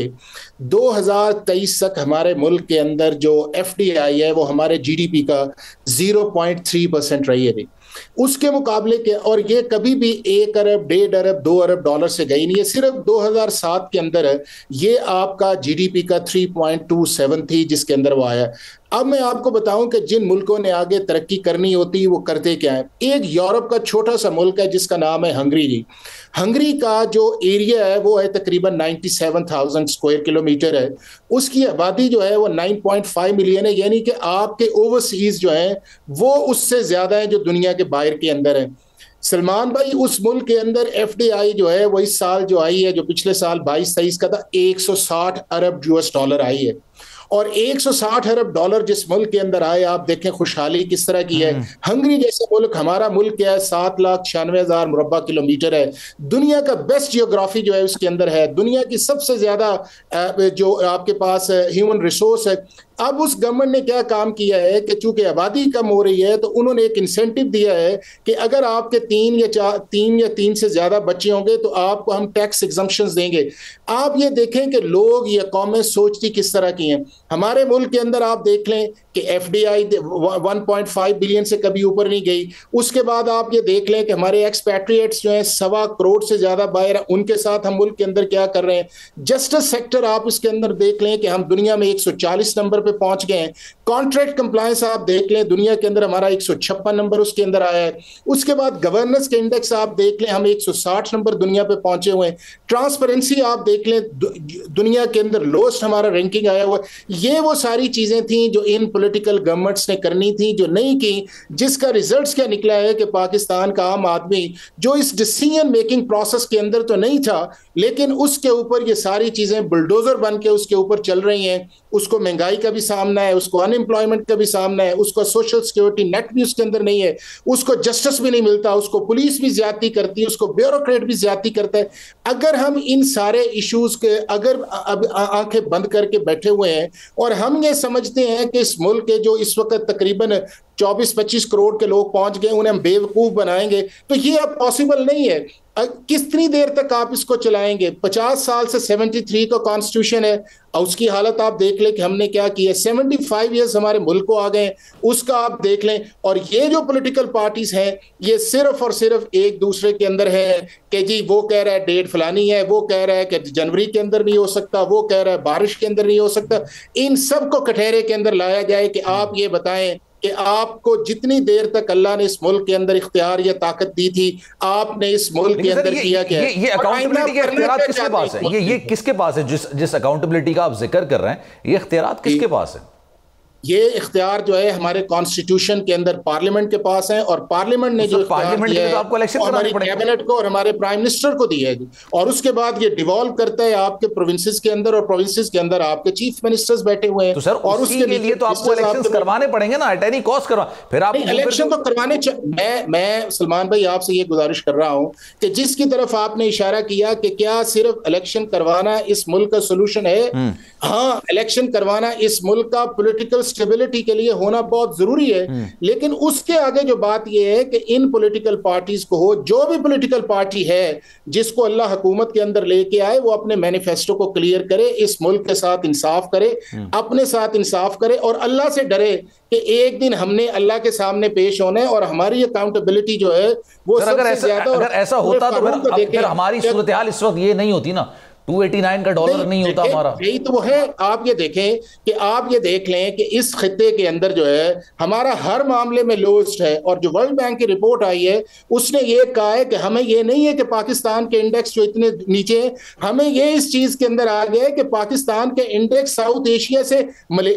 2023 तक हमारे मुल्क के अंदर जो FDI है वो हमारे GDP का 0.3% रही है। उसके मुकाबले के, और ये कभी भी 1 अरब, 1.5 अरब, 2 अरब डॉलर से गई नहीं है। सिर्फ 2007 के अंदर ये आपका GDP का 3.27 थी जिसके अंदर वो आया। अब मैं आपको बताऊं कि जिन मुल्कों ने आगे तरक्की करनी होती है वो करते क्या है। एक यूरोप का छोटा सा मुल्क है जिसका नाम है हंगरी जी। हंगरी का जो एरिया है वो है तकरीबन 97,000 स्क्वायर किलोमीटर है। उसकी आबादी जो है वो 9.5 मिलियन है, यानी कि आपके ओवरसीज जो है वो उससे ज्यादा है जो दुनिया के बाहर के अंदर है। सलमान भाई, उस मुल्क के अंदर FDI जो है वो इस साल जो आई है, जो पिछले साल 22-23 का था, 160 अरब US डॉलर आई है। और 160 अरब डॉलर जिस मुल्क के अंदर आए, आप देखें खुशहाली किस तरह की है। हंगरी जैसा मुल्क, हमारा मुल्क क्या है, 7,96,000 मुरब्बा किलोमीटर है। दुनिया का बेस्ट जियोग्राफी जो है उसके अंदर है। दुनिया की सबसे ज्यादा जो आपके पास ह्यूमन रिसोर्स है। अब उस गवर्नमेंट ने क्या काम किया है कि चूंकि आबादी कम हो रही है तो उन्होंने एक इंसेंटिव दिया है कि अगर आपके 3 से ज्यादा बच्चे होंगे तो आपको हम टैक्स एग्जम्पशंस देंगे। आप ये देखें कि लोग या कौमें सोचती किस तरह की हैं। हमारे मुल्क के अंदर आप देख लें कि FDI 1.5 बिलियन से कभी ऊपर नहीं गई। उसके बाद आप ये देख लें कि हमारे एक्सपैट्रिएट्स जो हैं 1.25 करोड़ से ज्यादा बाहर, उनके साथ हम मुल्क के अंदर क्या कर रहे हैं। जस्टिस सेक्टर आप इसके अंदर देख लें कि हम दुनिया में 140 नंबर पे पहुंच गए हैं। कॉन्ट्रैक्ट कंप्लायंस आप देख लें, दुनिया के अंदर हमारा 156 नंबर उसके अंदर आया है। उसके बाद गवर्नेंस के इंडेक्स आप देख लें, हम 160 नंबर दुनिया पे पहुंचे हुए हैं। ट्रांसपेरेंसी आप देख लें, दुनिया के अंदर लोएस्ट हमारा रैंकिंग आया हुआ है। ये वो सारी चीजें थी जो इन पॉलिटिकल गवर्नमेंट्स ने करनी थी, जो नहीं की, जिसका रिजल्ट क्या निकला है कि पाकिस्तान का आम आदमी जो इस डिसीजन मेकिंग प्रोसेस के अंदर तो नहीं था, लेकिन उसके ऊपर ये सारी चीजें बुलडोजर बन के उसके ऊपर चल रही हैं। उसको महंगाई का भी सामना है, उसको अनएम्प्लॉयमेंट का भी सामना है, उसको सोशल सिक्योरिटी नेट भी उसके अंदर नहीं है, उसको जस्टिस भी नहीं मिलता, उसको पुलिस भी ज्यादती करती है, उसको ब्यूरोक्रेट भी ज्यादती करता है। अगर हम इन सारे इश्यूज के अगर आंखें बंद करके बैठे हुए हैं और हम ये समझते हैं कि इस मुल्क के जो इस वक्त तकरीबन 24-25 करोड़ के लोग पहुंच गए, उन्हें हम बेवकूफ बनाएंगे, तो ये अब पॉसिबल नहीं है। कितनी देर तक आप इसको चलाएंगे। 50 साल से 73 का कॉन्स्टिट्यूशन है और उसकी हालत आप देख लें कि हमने क्या किया। 75 ईयर्स हमारे मुल्क को आ गए, उसका आप देख लें। और ये जो पॉलिटिकल पार्टीज हैं ये सिर्फ और सिर्फ एक दूसरे के अंदर है कि जी वो कह रहा है डेट फलानी है, वो कह रहा है कि जनवरी के अंदर नहीं हो सकता, वो कह रहा है बारिश के अंदर नहीं हो सकता। इन सब को कटहरे के अंदर लाया जाए कि आप ये बताएं कि आपको जितनी देर तक अल्लाह ने इस मुल्क के अंदर इख्तियार या ताकत दी थी, आपने इस मुल्क के अंदर किया क्या? ये अकाउंटेबिलिटी के इख्तियार किसके पास है? ये किसके पास है? जिस अकाउंटेबिलिटी का आप जिक्र कर रहे हैं, ये इख्तियार किसके पास है? ये इख्तियार जो है हमारे कॉन्स्टिट्यूशन के अंदर पार्लियामेंट के पास है और पार्लियामेंट ने जो पार्लियामेंट में तो आपको इलेक्शन हमारी कैबिनेट को और हमारे प्राइम मिनिस्टर को दी है और उसके बाद ये डिवॉल्व करता है आपके प्रोविंसेस के अंदर और प्रोविंसेस के अंदर आपके चीफ मिनिस्टर्स बैठे हुए हैं। तो सर और उसके लिए तो आपको इलेक्शंस करवाने पड़ेंगे ना, एट एनी कॉस्ट करवा। फिर आप इलेक्शन तो करवाने। मैं सलमान भाई आपसे ये गुजारिश कर रहा हूं कि जिसकी तरफ आपने इशारा किया कि क्या सिर्फ इलेक्शन करवाना इस मुल्क का सोल्यूशन है? हाँ, इलेक्शन करवाना इस मुल्क का पॉलिटिकल स्टेबिलिटी के लिए होना बहुत जरूरी है, लेकिन उसके आगे जो बात यह है कि इन पॉलिटिकल पार्टीज को हो, जो भी पॉलिटिकल पार्टी है जिसको अल्लाह हुकूमत के अंदर लेके आए, वो अपने मैनिफेस्टो को क्लियर करे, इस मुल्क के साथ इंसाफ करे, अपने साथ इंसाफ करे और अल्लाह से डरे कि एक दिन हमने अल्लाह के सामने पेश होना है और हमारी अकाउंटेबिलिटी जो है वो सबसे ज्यादा। अगर ऐसा होता तो फिर हमारी सूरत हाल इस वक्त ये नहीं होती ना, 289 का डॉलर नहीं होता हमारा। यही तो वो है। आप ये देखें कि आप ये देख लें कि इस खित्ते के अंदर जो है हमारा हर मामले में लोएस्ट है और जो वर्ल्ड बैंक की रिपोर्ट आई है उसने ये कहा है कि हमें ये नहीं है कि पाकिस्तान के इंडेक्स जो इतने नीचे, हमें ये इस चीज के अंदर आ गया है कि पाकिस्तान के इंडेक्स साउथ एशिया से,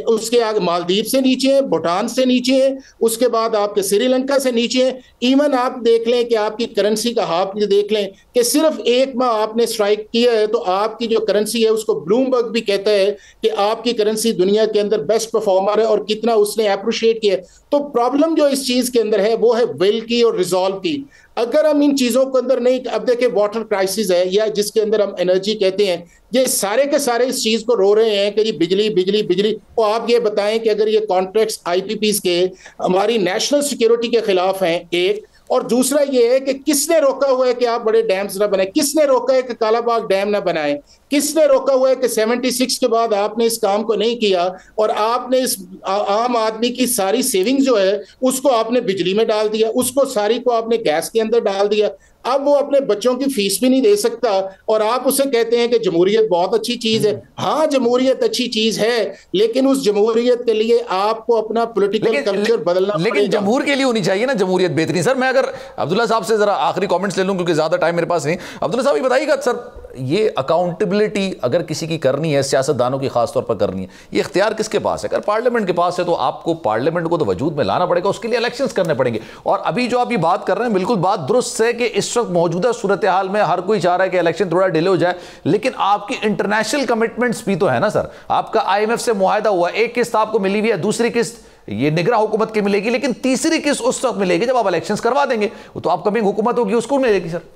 उसके आगे मालदीव से नीचे है, भूटान से नीचे है, उसके बाद आपके श्रीलंका से नीचे है। इवन आप देख लें कि आपकी करेंसी का हाफ देख लें कि सिर्फ एक माह आपने स्ट्राइक किया है तो आपकी जो करेंसी है उसको ब्लूमबर्ग भी कहता है कि आपकी करेंसी दुनिया के अंदर बेस्ट परफॉर्मर है और कितना उसने अप्रिशिएट किया। तो प्रॉब्लम जो इस चीज के अंदर है वो है विल की और रिजॉल्व की। अगर हम इन चीजों के अंदर नहीं, अब देखिए वाटर क्राइसिस है या जिसके अंदर हम एनर्जी कहते हैं, ये सारे के सारे इस चीज को रो रहे हैं कि जी बिजली बिजली बिजली। और आप ये बताएं कि अगर ये कॉन्ट्रैक्ट्स आईपीपीस के हमारी नेशनल सिक्योरिटी के खिलाफ हैं, एक, और दूसरा ये है कि किसने रोका हुआ है कि आप बड़े डैम्स ना बनाएं, किसने रोका है कि कालाबाग डैम ना बनाएं, किसने रोका हुआ है कि 76 के बाद आपने इस काम को नहीं किया और आपने इस आम आदमी की सारी सेविंग जो है उसको आपने बिजली में डाल दिया, उसको सारी को आपने गैस के अंदर डाल दिया। अब वो अपने बच्चों की फीस भी नहीं दे सकता और आप उसे कहते हैं कि जमहूरियत बहुत अच्छी चीज है। हाँ, जमहूरियत अच्छी चीज है, लेकिन उस जमहूरियत के लिए आपको अपना पॉलिटिकल कल्चर बदलना पड़ेगा। लेकिन जमहूर के लिए होनी चाहिए ना जमहूरियत बेहतरीन। सर मैं अगर अब्दुल्ला साहब से जरा आखिरी कमेंट्स ले लूं क्योंकि ज्यादा टाइम मेरे पास नहीं। अब्दुल्ला साहब ये बताइएगा सर, ये अकाउंटेबिलिटी अगर किसी की करनी है, सियासतदानों की खासतौर पर करनी है, ये इख्तियार किसके पास है? अगर पार्लियामेंट के पास है तो आपको पार्लियामेंट को तो वजूद में लाना पड़ेगा, उसके लिए इलेक्शंस करने पड़ेंगे। और अभी जो आप ये बात कर रहे हैं बिल्कुल बात दुरुस्त है कि इस वक्त मौजूदा सूरत हाल में हर कोई चाह रहा है कि इलेक्शन थोड़ा डिले हो जाए, लेकिन आपकी इंटरनेशनल कमिटमेंट्स भी तो है ना सर। आपका IMF से मुआहदा हुआ, एक किस्त आपको मिली हुई है, दूसरी किस्त ये निगरान हुकूमत की मिलेगी, लेकिन तीसरी किस्त उस वक्त मिलेगी जब आप इलेक्शंस करवा देंगे, तो अपकमिंग हुकूमत होगी उसको मिलेगी। सर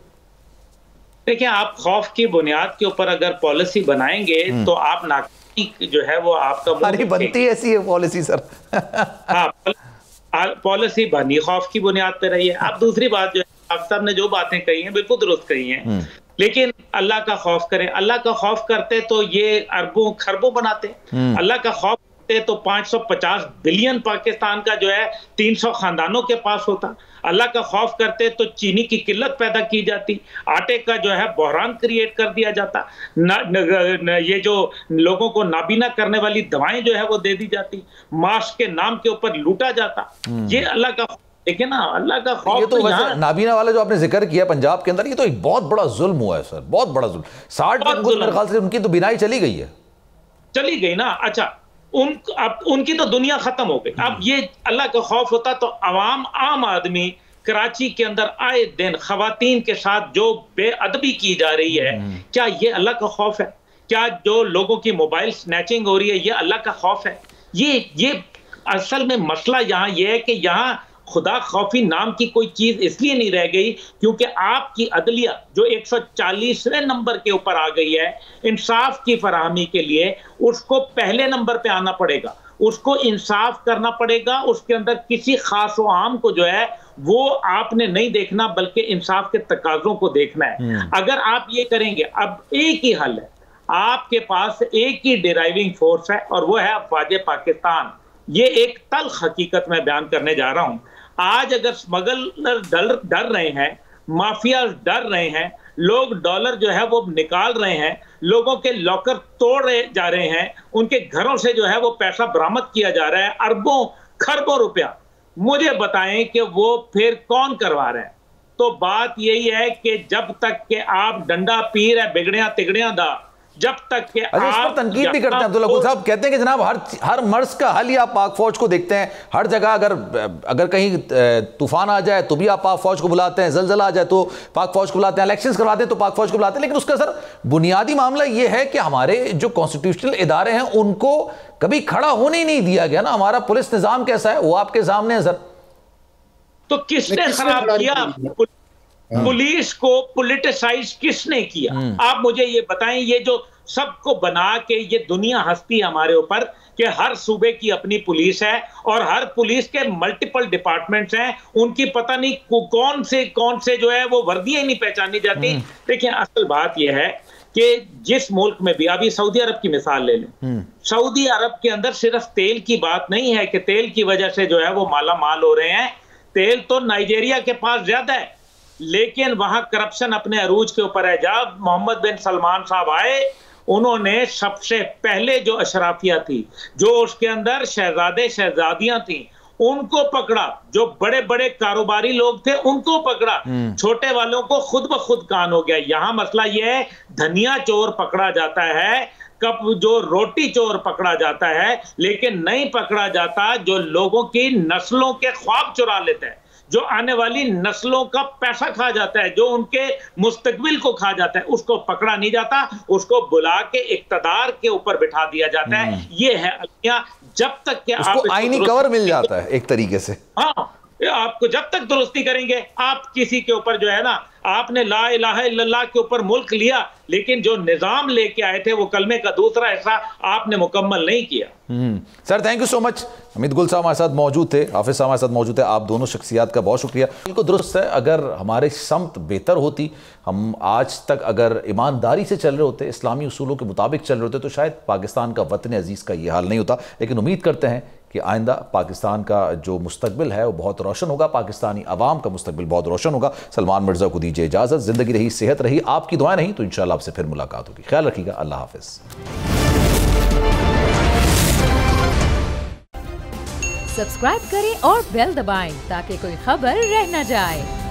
देखिए, आप खौफ की बुनियाद के ऊपर अगर पॉलिसी बनाएंगे तो आप नाकामी जो है वो आपका बनती ऐसी है पॉलिसी सर। हाँ, पॉलिसी बनी खौफ की बुनियाद पे रही है। अब दूसरी बात जो है, आप सब ने जो बातें कही हैं बिल्कुल दुरुस्त कही हैं, लेकिन अल्लाह का खौफ करें। अल्लाह का खौफ करते तो ये अरबों खरबों बनाते। अल्लाह का खौफ करते तो 550 बिलियन पाकिस्तान का जो है 300 खानदानों के पास होता। अल्लाह का खौफ करते तो चीनी की किल्लत पैदा की जाती, आटे का जो है बहरान क्रिएट कर दिया जाता, ये जो लोगों को नाबीना करने वाली दवाएं जो है वो दे दी जाती, मास्क के नाम के ऊपर लूटा जाता। ये अल्लाह का देखिए ना, अल्लाह का खौफ। ये तो वैसे नाबीना वाला जो आपने जिक्र किया पंजाब के अंदर, ये तो एक बहुत बड़ा जुल्म हुआ है सर, बहुत बड़ा जुल्म। 60 मेरे ख्याल से उनकी तो बिनाई चली गई है, चली गई ना। अच्छा, अब उनकी तो दुनिया खत्म हो गई। अब ये अल्लाह का खौफ होता तो आम आदमी कराची के अंदर आए दिन खवातीन के साथ जो बेअदबी की जा रही है, क्या ये अल्लाह का खौफ है? क्या जो लोगों की मोबाइल स्नैचिंग हो रही है ये अल्लाह का खौफ है? ये असल में मसला यहाँ ये है कि यहाँ खुदा खौफी नाम की कोई चीज इसलिए नहीं रह गई क्योंकि आपकी अदलिया जो 140वें नंबर के ऊपर आ गई है इंसाफ की फराहमी के लिए, उसको पहले नंबर पे आना पड़ेगा, उसको इंसाफ करना पड़ेगा। उसके अंदर किसी खास व आम को जो है वो आपने नहीं देखना बल्कि इंसाफ के तकाजों को देखना है। अगर आप ये करेंगे, अब एक ही हल है, आपके पास एक ही डिराइविंग फोर्स है और वो है अफवाज पाकिस्तान। ये एक तल्ख हकीकत में बयान करने जा रहा हूं। आज अगर स्मगलर डर रहे हैं, माफिया डर रहे हैं, लोग डॉलर जो है वो निकाल रहे हैं, लोगों के लॉकर तोड़ जा रहे हैं, उनके घरों से जो है वो पैसा बरामद किया जा रहा है, अरबों खरबों रुपया, मुझे बताएं कि वो फिर कौन करवा रहे हैं? तो बात यही है कि जब तक के आप डंडा पीर है बिगड़िया तिगड़िया दा, जब तक के आप तनकीद भी करते हैं अब्दुल्ला गुल साहब, कहते हैं कि जनाब हर मर्ज का हल ही आप पाक फौज को देखते हैं। हर जगह अगर कहीं तूफान आ जाए तो भी आप पाक फौज को बुलाते हैं, जलजला आ जाए तो पाक फौज को बुलाते हैं, इलेक्शंस करवाते हैं तो पाक फौज को बुलाते हैं। लेकिन उसका सर बुनियादी मामला यह है कि हमारे जो कॉन्स्टिट्यूशनल इदारे हैं उनको कभी खड़ा होने ही नहीं दिया गया ना। हमारा पुलिस निजाम कैसा है वो आपके सामने है सर। तो किसने खराब किया? पुलिस को पॉलिटिसाइज किसने किया? आप मुझे ये बताएं। ये जो सबको बना के ये दुनिया हंसती है हमारे ऊपर कि हर सूबे की अपनी पुलिस है और हर पुलिस के मल्टीपल डिपार्टमेंट्स हैं, उनकी पता नहीं कौन से जो है वो वर्दियां ही नहीं पहचानी जाती। देखिए, असल बात यह है कि जिस मुल्क में भी, अभी सऊदी अरब की मिसाल ले लें, सऊदी अरब के अंदर सिर्फ तेल की बात नहीं है कि तेल की वजह से जो है वो माला माल हो रहे हैं। तेल तो नाइजीरिया के पास ज्यादा है, लेकिन वहां करप्शन अपने अरूज के ऊपर है। जब मोहम्मद बिन सलमान साहब आए, उन्होंने सबसे पहले जो अशराफिया थी, जो उसके अंदर शहजादे शहजादियां थी, उनको पकड़ा। जो बड़े बड़े कारोबारी लोग थे उनको पकड़ा, छोटे वालों को खुद ब खुद कान हो गया। यहां मसला यह है, धनिया चोर पकड़ा जाता है, कब जो रोटी चोर पकड़ा जाता है, लेकिन नहीं पकड़ा जाता जो लोगों की नस्लों के ख्वाब चुरा लेता है, जो आने वाली नस्लों का पैसा खा जाता है, जो उनके मुस्तकबिल को खा जाता है, उसको पकड़ा नहीं जाता, उसको बुला के इक्तदार के ऊपर बिठा दिया जाता है। ये है अलमिया। जब तक कि उसको आईनी कवर मिल जाता है एक तरीके से। हाँ, आपको जब तक दुरुस्ती करेंगे, आप किसी के ऊपर जो है ना, आपने ला इलाहा इल्लल्लाह के ऊपर मुल्क लिया, लेकिन जो निजाम लेके आए थे वो कलमे का दूसरा हिस्सा आपने मुकम्मल नहीं किया। Sir thank you so much. Hamid गुल साहब हमारे साथ मौजूद थे, हाफिज साहब हमारे साथ मौजूद थे। आप दोनों शख्सियात का बहुत शुक्रिया। बिल्कुल दुरुस्त है, अगर हमारे समत बेहतर होती, हम आज तक अगर ईमानदारी से चल रहे होते, इस्लामी उसूलों के मुताबिक चल रहे होते, तो शायद पाकिस्तान का वतन अजीज़ का ये हाल नहीं होता। लेकिन उम्मीद करते हैं कि आइंदा पाकिस्तान का जो मुस्तकबिल है वो बहुत रोशन होगा, पाकिस्तानी अवाम का मुस्तकबिल बहुत रोशन होगा। सलमान मिर्ज़ा को दीजिए इजाज़त। ज़िंदगी रही, सेहत रही, आपकी दुआएं रही तो इंशाअल्लाह आपसे फिर मुलाकात होगी। ख्याल रखिएगा। अल्लाह हाफिज़। सब्सक्राइब करें और बेल दबाएं ताकि कोई खबर रह न जाए।